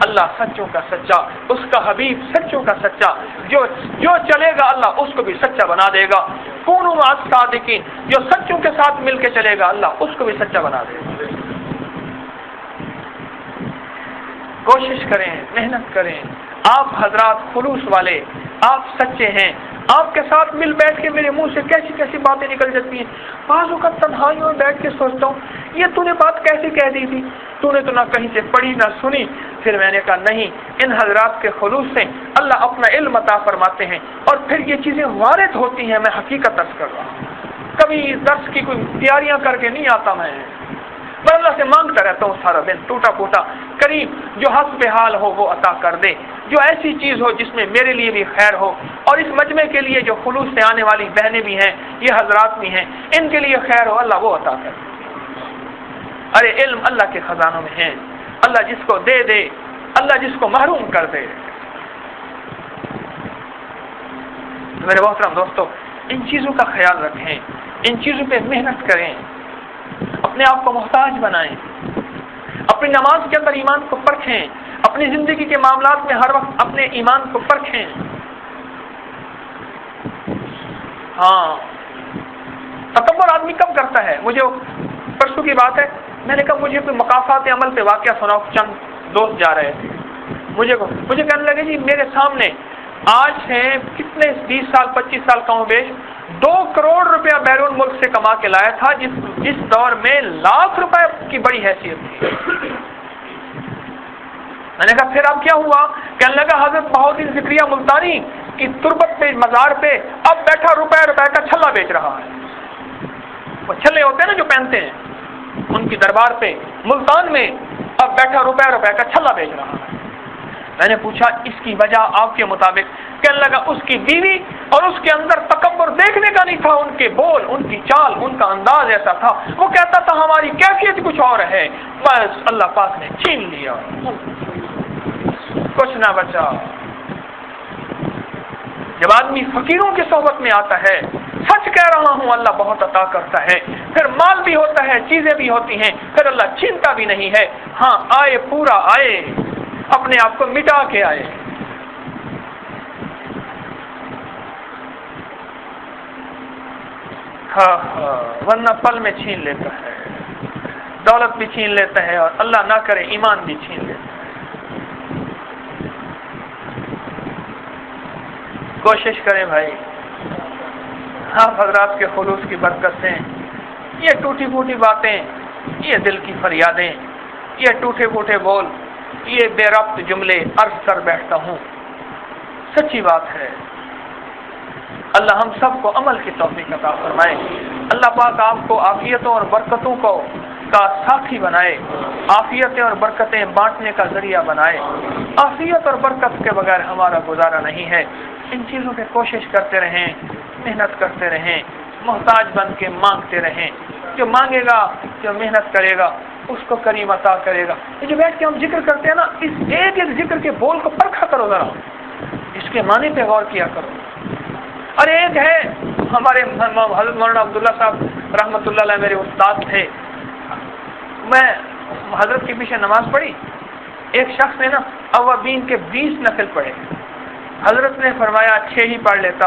اللہ سچوں کا سچا، اس کا حبیب سچوں کا سچا، جو چلے گا اللہ اس کو بھی سچا بنا دے گا۔ کونوا مع الصادقین، جو سچوں کے ساتھ مل کے چلے گا اللہ اس کو بھی سچا بنا دے گا۔ کوشش کریں، محنت کریں، آپ حضرات خلوص والے، آپ سچے ہیں، آپ کے ساتھ مل بیٹھ کے میرے منہ سے کیسی کیسی باتیں نکل جاتی ہیں۔ بعض اوقات تنہائیوں میں بیٹھ کے سوچتا ہوں یہ تو نے بات کیسے کہہ دی تھی، تو نے تو نہ کہیں سے پڑھی نہ سنی۔ پھر میں نے کہا نہیں، ان حضرات کے خلوص سے اللہ اپنا علم عطا فرماتے ہیں، اور پھر یہ چیزیں وارد ہوتی ہیں۔ میں حقیقت درس کر رہا ہوں، کبھی درس کی کوئی تیاریاں کر کے نہیں آتا، میں اللہ سے مانگتا رہتا ہوں سارا دن ٹوٹا پھوٹا، کریم جو حسب حال ہو وہ عطا کر دے، جو ایسی چیز ہو جس میں میرے لیے بھی خیر ہو، اور اس مجمع کے لیے جو خلوص سے آنے والی بہنیں بھی ہیں، یہ حضرات بھی ہیں، ان کے لیے خیر ہو، اللہ وہ عطا کر دے۔ ارے علم اللہ کے خزانوں میں ہے، اللہ جس کو دے دے، اللہ جس کو محروم کر دے۔ میرے محترم دوستو، ان چیزوں کا خیال رکھیں، ان چیزوں پہ محنت کریں، اپنے آپ کو محتاج بنائیں، اپنی نماز کے اندر ایمان کو پرکھیں، اپنی زندگی کے معاملات میں ہر وقت اپنے ایمان کو پرکھیں۔ ہاں، تکبر آدمی کب کرتا ہے؟ مجھے پرسوں کی بات ہے، میں نے کہا مجھے کوئی مقافات عمل پہ واقعہ سناؤ، چند دوست جا رہے تھے، مجھے کہنے لگے جی میرے سامنے آج سے کتنے 20 سال 25 سال کم و بیش 2 کروڑ روپیہ بیرون ملک سے کما کے لایا تھا، جس دور میں لاکھ روپے کی بڑی حیثیت تھی۔ میں نے کہا پھر اب کیا ہوا؟ کہنے لگا حضرت بہاؤالدین ذکریہ ملتانی کی تربت پہ مزار پہ اب بیٹھا روپے کا چھلا بیچ رہا ہے۔ وہ چھلے ہوتے ہیں نا جو پہنتے ہیں، ان کی دربار پہ ملتان میں اب بیٹھا روپے کا چھلا بیچ رہا ہے۔ میں نے پوچھا اس کی وجہ آپ کے مطابق؟ کہنے لگا اس کی بیوی اور اس کے اندر تکبر دیکھنے کا نہیں تھا، ان کے بول، ان کی چال، ان کا انداز ایسا تھا، وہ کہتا تھا ہماری کیفیت کچھ اور ہے، بس اللہ پاک نے چھین لیا، کچھ نہ بچا۔ جب آدمی فقیروں کی صحبت میں آتا ہے، سچ کہہ رہا ہوں اللہ بہت عطا کرتا ہے، پھر مال بھی ہوتا ہے، چیزیں بھی ہوتی ہیں، پھر اللہ چھینتا بھی نہیں ہے۔ ہاں آئے پورا آئے، اپنے آپ کو مٹا کے آئے۔ ہاں ورنہ پل میں چھین لیتا ہے، دولت بھی چھین لیتا ہے، اور اللہ نہ کرے ایمان بھی چھین لیتا ہے۔ کوشش کریں بھائی، آپ حضرات کے خلوص کی برکت سے یہ ٹوٹی پھوٹی باتیں، یہ دل کی فریادیں، یہ ٹوٹے پھوٹے بول، یہ بے ربط جملے عرض کر بیٹھتا ہوں، سچی بات ہے۔ اللہ ہم سب کو عمل کی توفیق عطا فرمائے۔ اللہ پاک آپ کو عافیتوں اور برکتوں کا ساکھی بنائے، عافیتیں اور برکتیں بانٹنے کا ذریعہ بنائے۔ عافیت اور برکت کے بغیر ہمارا گزارا نہیں ہے۔ ان چیزوں پہ کوشش کرتے رہیں، محنت کرتے رہیں، محتاج بن کے مانگتے رہیں۔ جو مانگے گا، جو محنت کرے گا، اس کو کریم عطا کرے گا۔ یہ جو بیٹھ کے ہم ذکر کرتے ہیں نا، اس ایک ایک ذکر کے بول کو پرکھا کرو ذرا، اس کے معنی پہ غور کیا کرو۔ اور ایک ہے ہمارے حضرت مولانا عبداللہ صاحب رحمۃ اللہ علیہ میرے استاد تھے، میں حضرت کے پیچھے نماز پڑھی، ایک شخص نے نا اوابین کے 20 نفل پڑھے، حضرت نے فرمایا 6 ہی پڑھ لیتا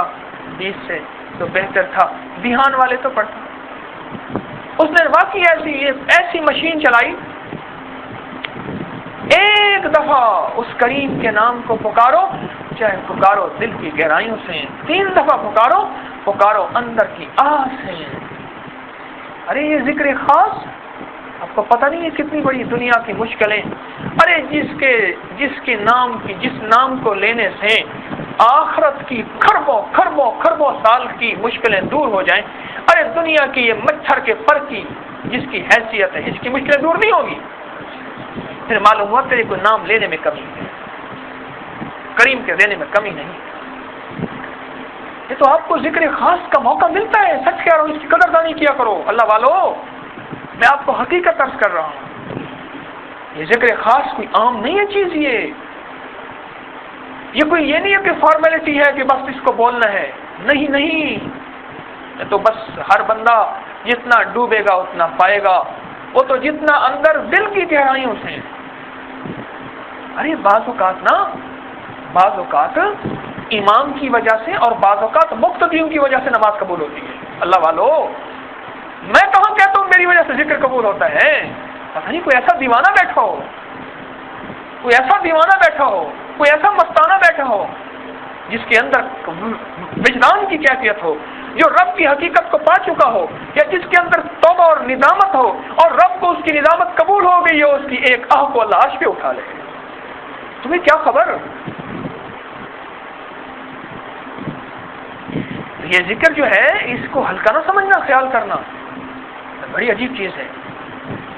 20 سے تو بہتر تھا، دھیان والے تو پڑھتا۔ اس نے واقعی ایسی مشین چلائی، ایک دفعہ اس کریم کے نام کو پکارو، چاہے پکارو دل کی گہرائیوں سے، 3 دفعہ پکارو اندر کی آہ سے۔ ارے یہ ذکر خاص، آپ کو پتہ نہیں ہے کتنی بڑی دنیا کی مشکلیں، ارے جس نام کو لینے سے آخرت کی خربوں سال کی مشکلیں دور ہو جائیں، ارے دنیا کی یہ مچھر کے پر کی جس کی حیثیت ہے، اس کی مشکلیں دور نہیں ہوگی، پھر معلوم ہوا تیرے کو نام لینے میں کمی ہے، کریم کے دینے میں کمی نہیں۔ یہ تو آپ کو ذکر خاص کا موقع ملتا ہے، سچ کہہ رہا ہوں، اس کی قدردانی کیا کرو۔ اللہ والو، میں آپ کو حقیقت عرض کر رہا ہوں، یہ ذکر خاص کوئی عام نہیں ہے چیز، یہ کوئی یہ نہیں ہے کہ فارمیلٹی ہے کہ بس اس کو بولنا ہے، نہیں، تو بس ہر بندہ جتنا ڈوبے گا اتنا پائے گا، وہ تو جتنا اندر دل کی گہرائیوں سے۔ ارے بعض اوقات امام کی وجہ سے اور بعض اوقات مقتدیوں کی وجہ سے نماز قبول ہوتی ہے۔ اللہ والو، میں کہاں کہتا ہوں میری وجہ سے ذکر قبول ہوتا ہے؟ پتہ نہیں کوئی ایسا دیوانہ بیٹھا ہو، کوئی ایسا مستانہ بیٹھا ہو جس کے اندر وجدان کی کیفیت ہو، جو رب کی حقیقت کو پا چکا ہو، یا جس کے اندر توبہ اور ندامت ہو، اور رب کو اس کی ندامت قبول ہو گئی ہو، اس کی ایک آہ کو اللہ عرش پہ اٹھا لے۔ تمہیں کیا خبر؟ یہ ذکر جو ہے اس کو ہلکا نہ سمجھنا، خیال کرنا، بڑی عجیب چیز ہے۔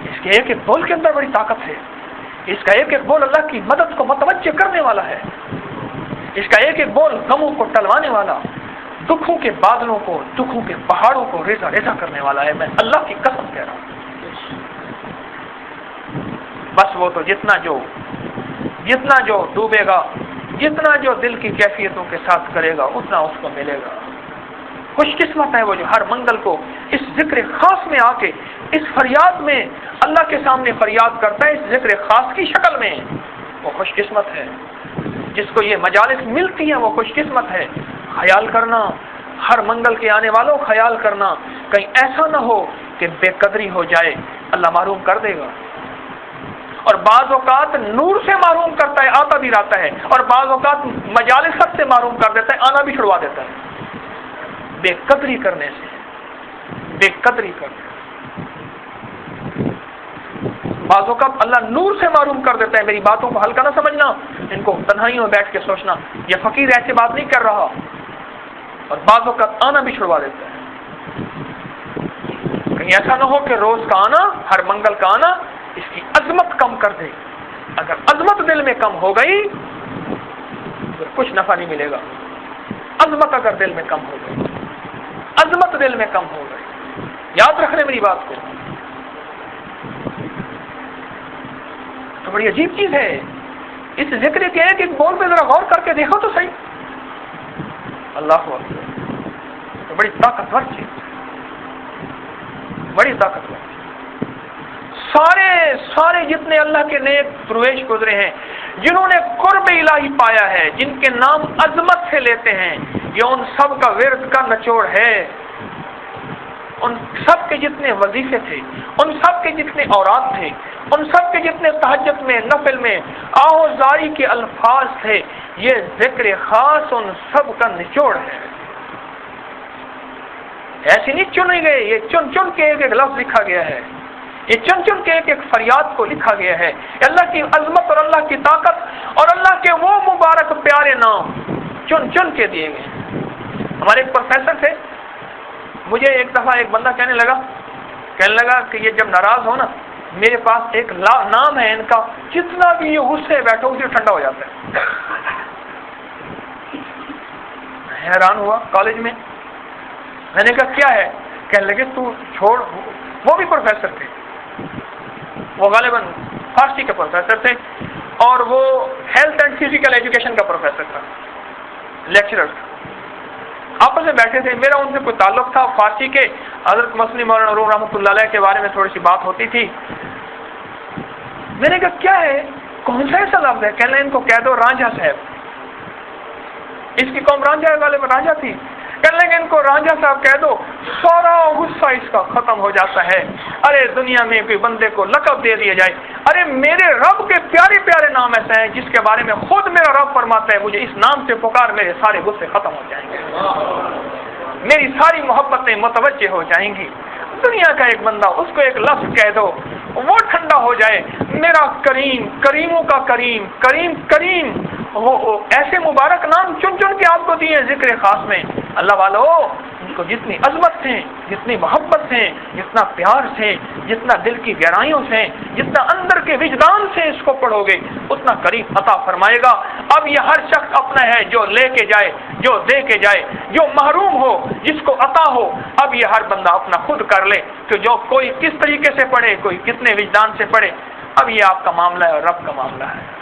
اس کے ایک ایک بول کے اندر بڑی طاقت ہے، اس کا ایک ایک بول اللہ کی مدد کو متوجہ کرنے والا ہے، اس کا ایک ایک بول غموں کو ٹلوانے والا، دکھوں کے بادلوں کو، دکھوں کے پہاڑوں کو ریزہ ریزہ کرنے والا ہے۔ میں اللہ کی قسم کہہ رہا ہوں، بس وہ تو جتنا جو ڈوبے گا جتنا جو دل کی کیفیتوں کے ساتھ کرے گا اتنا اس کو ملے گا۔ خوش قسمت ہے وہ جو ہر منگل کو اس ذکر خاص میں آ کے اس فریاد میں اللہ کے سامنے فریاد کرتا ہے، اس ذکر خاص کی شکل میں، وہ خوش قسمت ہے۔ جس کو یہ مجالس ملتی ہیں وہ خوش قسمت ہے۔ خیال کرنا ہر منگل کے آنے والوں، خیال کرنا کہیں ایسا نہ ہو کہ بے قدری ہو جائے، اللہ محروم کر دے گا۔ اور بعض اوقات نور سے محروم کرتا ہے، آتا بھی رہتا ہے، اور بعض اوقات مجالست سے محروم کر دیتا ہے، آنا بھی چھڑوا دیتا ہے، بے قدری کرنے سے، بے قدری کرنے سے۔ بعض اوقات اللہ نور سے محروم کر دیتا ہے۔ میری باتوں کو ہلکا نہ سمجھنا، ان کو تنہائی میں بیٹھ کے سوچنا یہ فقیر ایسے بات نہیں کر رہا، اور بعض اوقات آنا بھی چھڑوا دیتا ہے۔ کہیں ایسا نہ ہو کہ روز کا آنا، ہر منگل کا آنا اس کی عظمت کم کر دے۔ اگر عظمت دل میں کم ہو گئی پھر کچھ نفع نہیں ملے گا۔ عظمت اگر دل میں کم ہو گئی، عظمت دل میں کم ہو گئی، یاد رکھنے میری بات کو، تو بڑی عجیب چیز ہے۔ اس ذکر کے ایک ایک بول پہ ذرا غور کر کے دیکھو تو صحیح، اللہ اکبر، تو بڑی طاقتور چیز، بڑی طاقتور چیز۔ سارے جتنے اللہ کے نیک درویش گزرے ہیں، جنہوں نے قرب الہی پایا ہے، جن کے نام عظمت سے لیتے ہیں، یہ ان سب کا ورد کا نچوڑ ہے۔ ان سب کے جتنے وظیفے تھے، ان سب کے جتنے اوراد تھے، ان سب کے جتنے تہجد میں، نفل میں آہوزاری کے الفاظ تھے، یہ ذکر خاص ان سب کا نچوڑ ہے۔ ایسے نہیں چنے گئے، یہ چن چن کے ایک ایک لفظ لکھا گیا ہے، یہ چن چن کے ایک ایک فریاد کو لکھا گیا ہے۔ اللہ کی عظمت اور اللہ کی طاقت اور اللہ کے وہ مبارک پیارے نام چن چن کے دیے گئے۔ ہمارے ایک پروفیسر تھے، مجھے ایک دفعہ ایک بندہ کہنے لگا کہ یہ جب ناراض ہو نا، میرے پاس ایک نام ہے ان کا، جتنا بھی یہ غصے بیٹھو اسے ٹھنڈا ہو جاتا ہے۔ حیران ہوا کالج میں، میں نے کہا کیا ہے؟ کہنے لگے تو چھوڑ، وہ بھی پروفیسر تھے، وہ غالباً فارسی کے پروفیسر تھے، اور وہ ہیلتھ اینڈ فزیکل ایجوکیشن کا پروفیسر تھا، لیکچرر تھا۔ آپس میں بیٹھے تھے، میرا ان سے کوئی تعلق تھا فارسی کے، حضرت مسلم مولانا روم رحمۃ اللہ علیہ کے بارے میں تھوڑی سی بات ہوتی تھی۔ میں نے کہا کیا ہے، کون سا ایسا لفظ ہے؟ کہنے لگے ان کو کہہ دو رانجھا صاحب، اس کی قوم رانجھا غالباً رانجھا تھی، کہنے لگے ان کو رانجھا صاحب کہہ دو، سارا غصہ اس کا ختم ہو جاتا ہے۔ ارے دنیا میں کوئی بندے کو لقب دے دیا جائے، ارے میرے رب کے پیارے پیارے نام ایسے ہیں جس کے بارے میں خود میرا رب فرماتا ہے مجھے اس نام سے پکار، میرے سارے غصے ختم ہو جائیں گے، میری ساری محبتیں متوجہ ہو جائیں گی۔ دنیا کا ایک بندہ، اس کو ایک لفظ کہہ دو، وہ ٹھنڈا ہو جائے۔ میرا کریم، کریموں کا کریم، کریم کریم، وہ ایسے مبارک نام چن چن کے آپ کو دیے ذکر خاص میں۔ اللہ والو، ان کو جتنی عظمت سے، جتنی محبت سے، جتنا پیار سے، جتنا دل کی گہرائیوں سے، جتنا اندر کے وجدان سے اس کو پڑھو گے اتنا کریم عطا فرمائے گا۔ اب یہ ہر شخص اپنا ہے، جو لے کے جائے، جو دے کے جائے، جو محروم ہو، جس کو عطا ہو، اب یہ ہر بندہ اپنا خود کر لے کہ جو کوئی کس طریقے سے پڑھے، کوئی کتنے وجدان سے پڑھے۔ اب یہ آپ کا معاملہ ہے اور رب کا معاملہ ہے۔